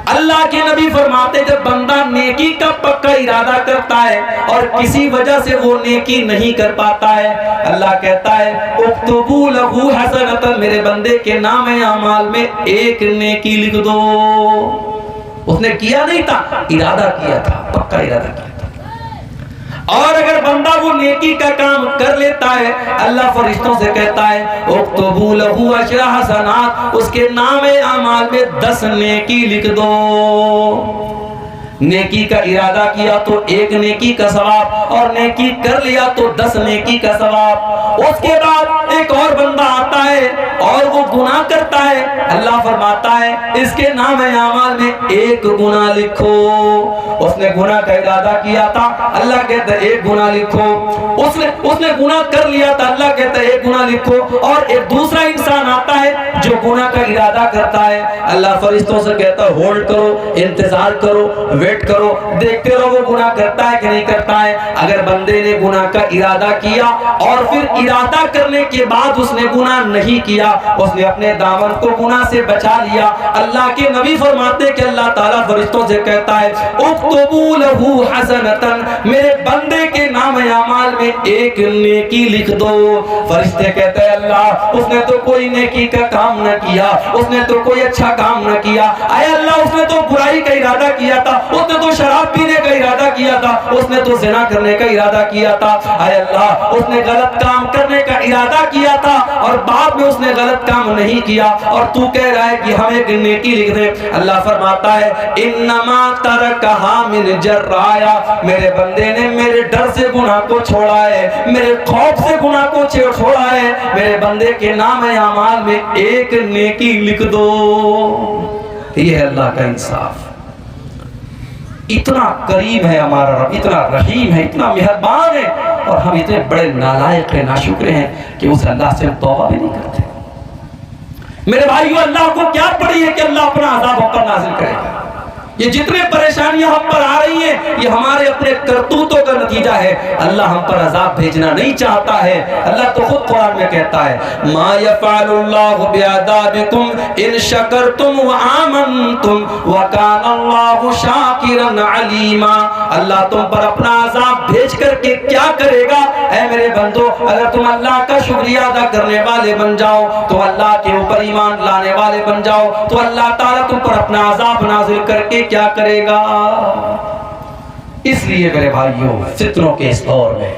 اللہ کے نبی فرماتے جب بندہ نیکی کا پکا ارادہ کرتا ہے اور کسی وجہ سے وہ نیکی نہیں کر پاتا ہے، اللہ کہتا ہے اکتبوا لہ حسنۃ، میرے بندے کے نام اعمال میں ایک نیکی لکھ دو۔ اس نے کیا نہیں تھا، ارادہ کیا تھا، پکا ارادہ کیا تھا۔ اور اگر بندہ وہ نیکی کا کام کر لیتا ہے، اللہ فرشتوں سے کہتا ہے اکتبوا لہ 10 حسنات، اس کے نام اعمال میں 10 نیکی لکھ دو۔ نیکی کا ارادہ کیا تو 1 نیکی کا ثواب، اور نیکی کر لیا تو 10 نیکی کا ثواب۔ اس کے بعد ایک اور بندہ آتا ہے اور وہ گناہ کرتا ہے، اللہ فرماتا ہے اس کے نام اعمال میں 1 گناہ لکھو۔ اس نے گناہ کا ارادہ کیا تھا، اللہ کہتا ہے 1 گناہ لکھو۔ اس نے گناہ کر لیا تھا، اللہ کہتا ہے 1 گناہ لکھو۔ اور ایک دوسرا انسان آتا ہے جو گناہ کا ارادہ کرتا ہے، اللہ فرشتوں سے کہتا ہے ہولڈ کرو، انتظار کرو، ویٹ کرو، دیکھتے رہو وہ گناہ کرتا ہے کہ نہیں کرتا ہے۔ اگر بندے نے گناہ کا ارادہ کیا اور پھر ارادہ کرنے کے بعد اس نے گناہ نہیں کیا، اس نے اپنے دامن کو گناہ سے بچا لیا، اللہ کے نبی فرماتے کہ اللہ تعالیٰ فرشتوں سے کہتا ہے اکتبوا لہ حسنۃ، میرے بندے کے نام اعمال میں 1 نیکی لکھ دو۔ فرشتے کہتے ہیں اللہ اس نے تو کوئی نیکی کا کام نہ کیا، اس نے تو کوئی اچھا کام نہ کیا، اے اللہ اس نے تو برائی کا ارادہ کیا تھا، اس نے تو شراب پینے کا ارادہ کیا تھا، اس نے تو زنا کرنے کا ارادہ کیا تھا، اے اللہ اس نے غلط کام کرنے کا ارادہ کیا تھا اور بعد میں اس نے غلط کام نہیں کیا، اور تو کہہ رہا ہے کہ ہم 1 نیکی لکھ دیں۔ اللہ فرماتا ہے انما ترکھا من جرایا، میرے بندے نے میرے ڈر سے گناہ کو چھوڑا ہے، میرے خوف سے گناہ کو چھوڑا ہے، میرے بندے کے نام اعمال میں 1 نیکی لکھ دو۔ یہ ہے اللہ کا انصاف۔ اتنا کریم ہے ہمارا رب، اتنا رحیم ہے، اتنا مہربان ہے، اور ہم اتنے بڑے نالائق ہیں، ناشکر ہیں کہ اس اللہ سے ہم توبہ بھی نہیں کرتے۔ میرے بھائیو، اللہ کو کیا پڑی ہے کہ اللہ اپنا عذاب ہم پر نازل کرے گا؟ یہ جتنے پریشانیاں ہم پر آ رہی ہیں یہ ہمارے اپنے کرتوتوں کا نتیجہ ہے۔ اللہ ہم پر عذاب بھیجنا نہیں چاہتا ہے۔ اللہ تو خود قرآن میں کہتا ہے ما یفعل اللہ بعذابکم ان شکرتم وآمنتم وکان اللہ شاکرا علیما۔ اللہ تم پر اپنا عذاب بھیج کر کے کیا کرے گا؟ اے میرے بندو، اگر تم اللہ کا شکریہ ادا کرنے والے بن جاؤ، تو اللہ کے اوپر ایمان لانے والے بن جاؤ، تو اللہ تعالیٰ تم پر اپنا عذاب نازل کر کے کیا کرے گا؟ اس لیے میرے بھائیوں، فتنوں کے اس دور میں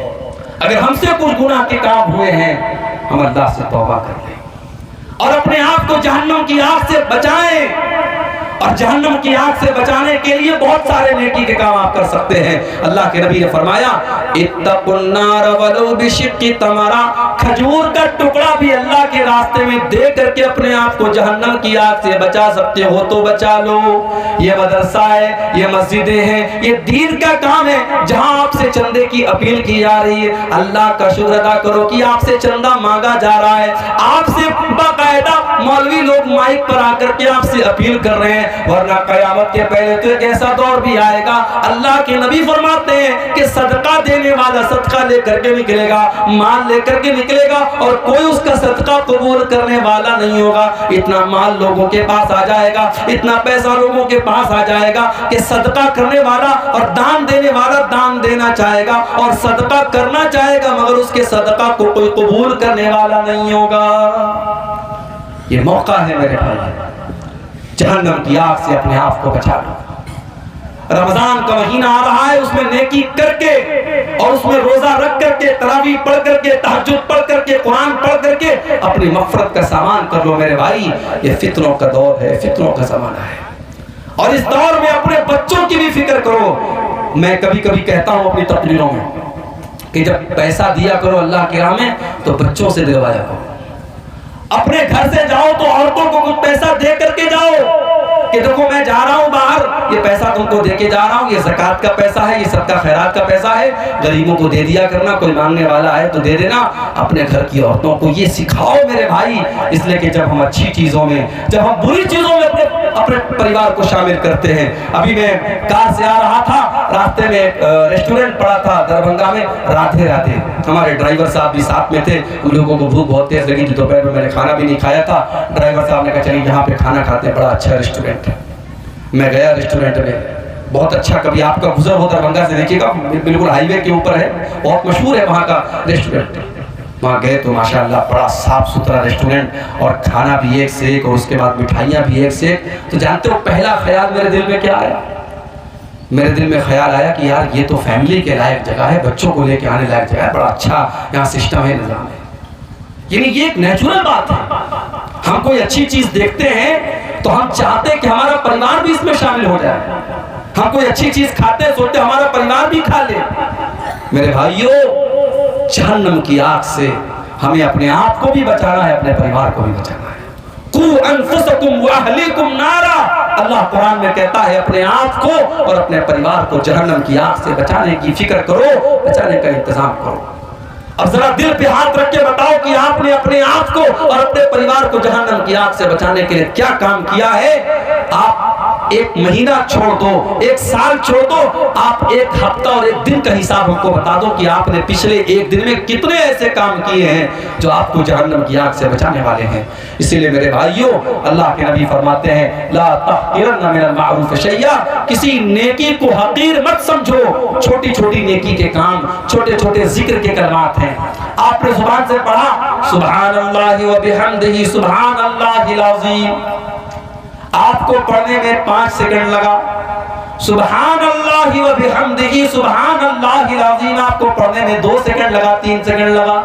اگر ہم سے کچھ گناہ کے کام ہوئے ہیں، ہم اللہ سے توبہ کر لیں اور اپنے آپ کو جہنم کی آگ سے بچائیں۔ اور جہنم کی آگ سے بچانے کے لیے بہت سارے نیکی کے کام آپ کر سکتے ہیں۔ اللہ کے نبی نے فرمایا اتقوا النار ولو بشق تمرہ، کھجور کا ٹکڑا بھی اللہ کے راستے میں دے کر کے اپنے آپ کو جہنم کی آگ سے بچا سکتے ہو تو بچا لو۔ یہ مدرسہ ہے، یہ مسجدیں ہیں، یہ دین کا کام ہے جہاں آپ سے چندے کی اپیل کی جا رہی ہے۔ اللہ کا شکر ادا کرو کہ آپ سے چندہ مانگا جا رہا ہے، آپ سے باقاعدہ مولوی لوگ مائک پر آ کر کے آپ سے اپیل کر رہے ہیں، ورنہ قیامت کے پہلے تو ایک ایسا دور بھی آئے گا، اللہ کے نبی فرماتے ہیں کہ صدقہ دینے والا صدقہ لے کر کے نکلے گا، مال لے کر کے نکلے گا، اور کوئی اس کا صدقہ قبول کرنے والا نہیں ہوگا۔ اتنا مال لوگوں کے پاس آ جائے گا، اتنا پیسہ لوگوں کے پاس آ جائے گا کہ صدقہ کرنے والا اور دان دینے والا دان دینا چاہے گا اور صدقہ کرنا چاہے گا، مگر اس کے صدقہ کو کوئی قبول کرنے والا نہیں ہوگا۔ یہ موقع ہے میرے بھائی، جہنم کی آگ سے اپنے آپ کو بچا لو۔ رمضان کا مہینہ آ رہا ہے، اس میں نیکی کر کے اور اس میں روزہ رکھ کر کے، تراویح پڑھ کر کے، تہجد پڑھ کر کے، قرآن پڑھ کر کے اپنی مغفرت کا سامان کر لو میرے بھائی۔ یہ فتنوں کا دور ہے، فتنوں کا زمانہ ہے، اور اس دور میں اپنے بچوں کی بھی فکر کرو۔ میں کبھی کبھی کہتا ہوں اپنی تقریروں میں کہ جب پیسہ دیا کرو اللہ کی راہ میں تو بچوں سے دلوایا کرو۔ اپنے گھر سے جاؤ تو عورتوں کو کچھ پیسہ دے کر کے جاؤ کہ دیکھو میں جا رہا ہوں باہر، یہ پیسہ تم کو دے کے جا رہا ہوں، یہ زکوٰۃ کا پیسہ ہے، یہ صدقہ خیرات کا پیسہ ہے، غریبوں کو دے دیا کرنا، کوئی مانگنے والا ہے تو دے دینا۔ اپنے گھر کی عورتوں کو یہ سکھاؤ میرے بھائی، اس لیے کہ جب ہم اچھی چیزوں میں، جب ہم بری چیزوں میں اپنے پریوار کو شامل کرتے ہیں۔ ابھی میں کار سے آ رہا تھا، راستے میں ایک ریسٹورنٹ پڑا تھا دربھنگا میں، رادھے رادھے، ہمارے ڈرائیور صاحب بھی ساتھ میں تھے۔ ہم لوگوں کو بھوک بہت تیز لگی تھی، دوپہر میں میں نے کھانا بھی نہیں کھایا تھا۔ ڈرائیور صاحب نے کہا چلیے یہاں پہ کھانا کھاتے ہیں، بڑا اچھا ریسٹورنٹ ہے۔ میں گیا ریسٹورنٹ میں، بہت اچھا، کبھی آپ کا گزر ہو دربھنگا سے دیکھیے گا، بالکل ہائی وے کے اوپر ہے، بہت مشہور ہے وہاں کا ریسٹورنٹ۔ وہاں گئے تو ماشاءاللہ بڑا صاف ستھرا ریسٹورنٹ، اور کھانا بھی ایک سے ایک، اور اس کے بعد مٹھائیاں بھی ایک سے ایک۔ تو جانتے ہو پہلا خیال میرے دل میں کیا آیا؟ میرے دل میں خیال آیا کہ یار یہ تو فیملی کے لائق جگہ ہے، بچوں کو لے کے آنے لائق جگہ ہے، بڑا اچھا یہاں سسٹم ہے، نظام ہے۔ یعنی یہ ایک نیچرل بات ہے، ہم کوئی اچھی چیز دیکھتے ہیں تو ہم چاہتے ہیں کہ ہمارا پریوار بھی اس میں شامل ہو جائے۔ ہم کوئی اچھی چیز کھاتے ہیں، سوچتے ہیں ہمارا پریوار بھی کھا لے۔ میرے بھائیوں، جہنم کی آگ سے ہمیں اپنے آپ کو بھی بچانا ہے، اپنے پریوار کو بھی بچانا ہے۔ قُوا أَنفُسَكُمْ وَأَهْلِيكُمْ نَارًا، اللہ قرآن میں کہتا ہے اپنے آپ کو اور اپنے پریوار کو جہنم کی آگ سے بچانے کی فکر کرو، بچانے کا انتظام کرو۔ اب ذرا دل پہ ہاتھ رکھ کے بتاؤ کہ آپ نے اپنے آپ کو اور اپنے پریوار کو جہنم کی آگ سے بچانے کے لیے کیا کام کیا ہے؟ آپ ایک مہینہ چھوڑ دو، ایک سال چھوڑ دو، آپ ایک ہفتہ اور ایک دن کا حساب ہم کو بتا دو کہ آپ نے پچھلے ایک دن میں کتنے ایسے کام کیے ہیں جو آپ کو جہنم کی آگ سے بچانے والے ہیں۔ اسی لیے میرے بھائیوں، اللہ کے نبی فرماتے ہیں لا تحقرن من المعروف شیئا، کسی نیکی کو حقیر مت سمجھو۔ چھوٹی چھوٹی نیکی کے کام، چھوٹے چھوٹے ذکر کے کلمات ہیں، آپ نے زبان سے پڑھا سبحان اللہ و بحمدہ سبحان اللہ العظیم، آپ کو پڑھنے میں 5 سیکنڈ لگا۔ سبحان اللہ و بحمدہ سبحان اللہ العظیم آپ کو پڑھنے میں 2 سیکنڈ لگا، 3 سیکنڈ لگا،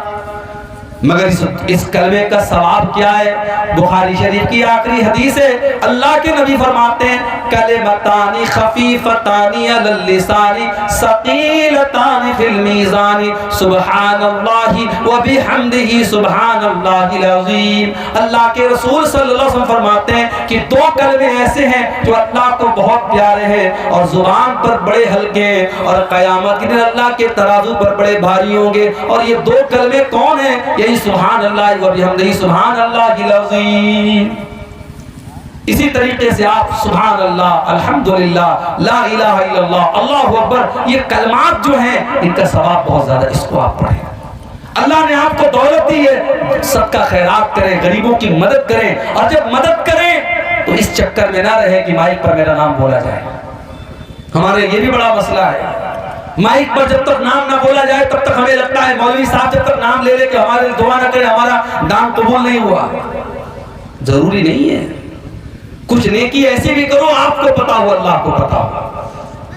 مگر اس کلمے کا ثواب کیا ہے؟ بخاری شریف کی آخری حدیث ہے، اللہ کے نبی فرماتے ہیں کلمتان خفیفتان علی اللسان ثقیلتان فی المیزان سبحان اللہ و بحمدہ سبحان اللہ العظیم۔ اللہ کے رسول صلی اللہ علیہ وسلم فرماتے ہیں کہ 2 کلمے ایسے ہیں جو اللہ کو بہت پیارے ہیں اور زبان پر بڑے ہلکے ہیں، اور قیامت کے دن اللہ کے ترازو پر بڑے بھاری ہوں گے، اور یہ 2 کلمے کون ہیں؟ یہی سبحان اللہ و بحمدہ سبحان اللہ العظیم۔ اسی طریقے سے آپ سبحان اللہ، الحمدللہ، لا الہ الا اللہ، اللہ اکبر، یہ کلمات جو ہیں ان کا ثواب بہت زیادہ، اس کو آپ پڑھیں۔ اللہ نے آپ کو دولت دی ہے، صدقہ خیرات کریں، غریبوں کی مدد کریں، اور جب مدد کریں تو اس چکر میں نہ رہے کہ مائک پر میرا نام بولا جائے۔ ہمارے یہ بھی بڑا مسئلہ ہے، مائک پر جب تک نام نہ بولا جائے تب تک ہمیں لگتا ہے مولوی صاحب جب تک نام لے لے کہ ہمارے دعا نہ کرے ہمارا نام قبول نہیں ہوا۔ ضروری نہیں ہے، کچھ نیکی ایسی بھی کرو آپ کو پتا ہو، اللہ کو پتا ہو۔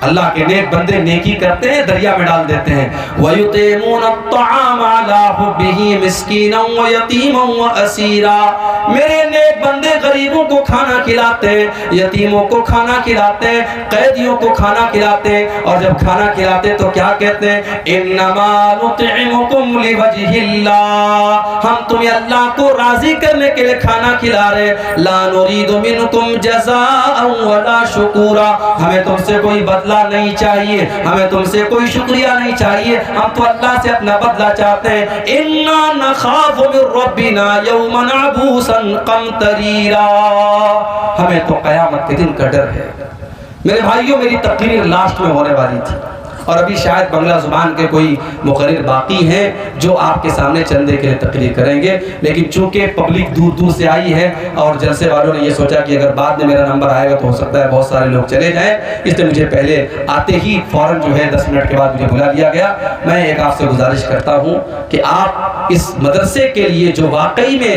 اللہ کے نیک بندے نیکی کرتے ہیں، دریا میں ڈال دیتے ہیں۔ وَيُطْعِمُونَ الطَّعَامَ عَلَىٰ حُبِّهِ مِسْكِينًا وَيَتِيمًا وَأَسِيرًا، میرے نیک بندے غریبوں کو کھانا کھلاتے ہیں، یتیموں کو کھانا کھلاتے ہیں، قیدیوں کو کھانا کھلاتے ہیں، اور جب کھانا کھلاتے تو کیا کہتے ہیں؟ إِنَّمَا نُطْعِمُكُمْ لِوَجْهِ اللَّهِ، ہم تمہیں اللہ کو راضی کرنے کے لیے کھانا کھلا رہے، لَا نُرِيدُ مِنْكُمْ جَزَاءً وَلَا شُكُورًا، ہمیں تم سے کوئی بدلہ بدلہ نہیں چاہیے، ہمیں تم سے کوئی شکریہ نہیں چاہیے، ہم تو اللہ سے اپنا بدلہ چاہتے ہیں۔ اِنَّا نَخَافُ مِن رَّبِّنَا يَوْمًا عَبُوسًا قَمْطَرِيرًا، ہمیں تو قیامت کے دن کا ڈر ہے۔ میرے بھائیوں، میری تقریر لاسٹ میں ہونے والی تھی، اور ابھی شاید بنگلہ زبان کے کوئی مقرر باقی ہیں جو آپ کے سامنے چندے کے لیے تقریر کریں گے، لیکن چونکہ پبلک دور دور سے آئی ہے اور جلسے والوں نے یہ سوچا کہ اگر بعد میں میرا نمبر آئے گا تو ہو سکتا ہے بہت سارے لوگ چلے جائیں، اس لیے مجھے پہلے آتے ہی فوراً جو ہے 10 منٹ کے بعد مجھے بلا لیا گیا۔ میں ایک آپ سے گزارش کرتا ہوں کہ آپ اس مدرسے کے لیے جو واقعی میں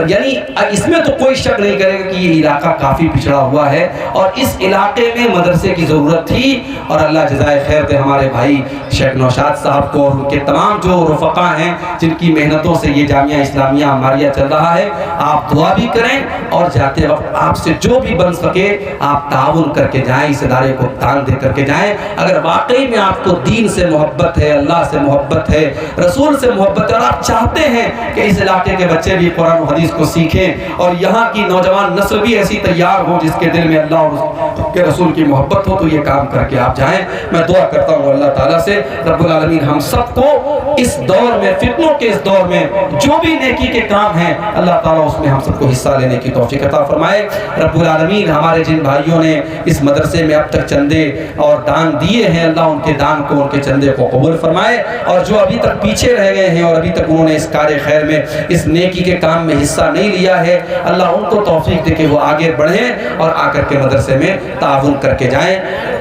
یعنی اس میں تو کوئی شک نہیں کرے گا کہ یہ علاقہ کافی پچھڑا ہوا ہے اور اس علاقے میں مدرسے کی ضرورت تھی، اور اللہ جزائے خیر دے ہمارے بھائی شیخ نوشاد صاحب کو اور ان کے تمام جو رفقا ہیں جن کی محنتوں سے یہ جامعہ اسلامیہ عماریہ چل رہا ہے۔ آپ دعا بھی کریں اور جاتے وقت آپ سے جو بھی بن سکے آپ تعاون کر کے جائیں، اس ادارے کو دان دے کر کے جائیں۔ اگر واقعی میں آپ کو دین سے محبت ہے، اللہ سے محبت ہے، رسول سے محبت ہے، اور آپ چاہتے ہیں کہ اس علاقے کے بچے بھی قرآن و حدیث کو سیکھیں اور یہاں کی نوجوان نسل بھی ایسی تیار ہو جس کے دل میں اللہ اور کے رسول کی محبت ہو، تو یہ کام کر کے آپ جائیں۔ میں دعا کرتا ہوں اللہ تعالیٰ سے رب العالمین ہم سب کو اس دور میں، فتنوں کے اس دور میں جو بھی نیکی کے کام ہیں اللہ تعالیٰ اس میں ہم سب کو حصہ لینے کی توفیق عطا فرمائے۔ رب العالمین ہمارے جن بھائیوں نے اس مدرسے میں اب تک چندے اور دان دیے ہیں، اللہ ان کے دان کو، ان کے چندے کو قبول فرمائے، اور جو ابھی تک پیچھے رہ گئے ہیں اور ابھی تک انہوں نے اس کار خیر میں، اس نیکی کے کام میں حصہ نہیں لیا ہے، اللہ ان کو توفیق دے کہ وہ آگے بڑھیں اور آ کر کے مدرسے میں تعاون کر کے جائیں۔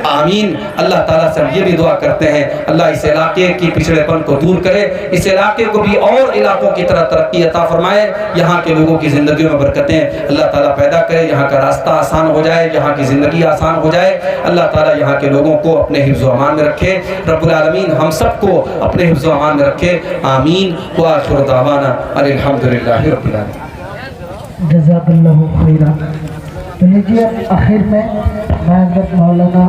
آمین۔ اللہ تعالیٰ سے ہم یہ بھی دعا کرتے ہیں اللہ اس علاقے کی پچھڑے پن کو دور کرے، اس علاقے کو بھی اور علاقوں کی طرح ترقی عطا فرمائے، یہاں کے لوگوں کی زندگیوں میں برکتیں اللہ تعالیٰ پیدا کرے، یہاں کا راستہ آسان ہو جائے، یہاں کی زندگی آسان ہو جائے، اللہ تعالیٰ یہاں کے لوگوں کو اپنے حفظ و امان میں رکھے، رب العالمین ہم سب کو اپنے حفظ و امان میں رکھے، آمین۔ وآخر دعوانا الحمدللہ رب العالمین۔ جزاک اللہ خیرہ۔ تو لیجیے آخر میں مولانا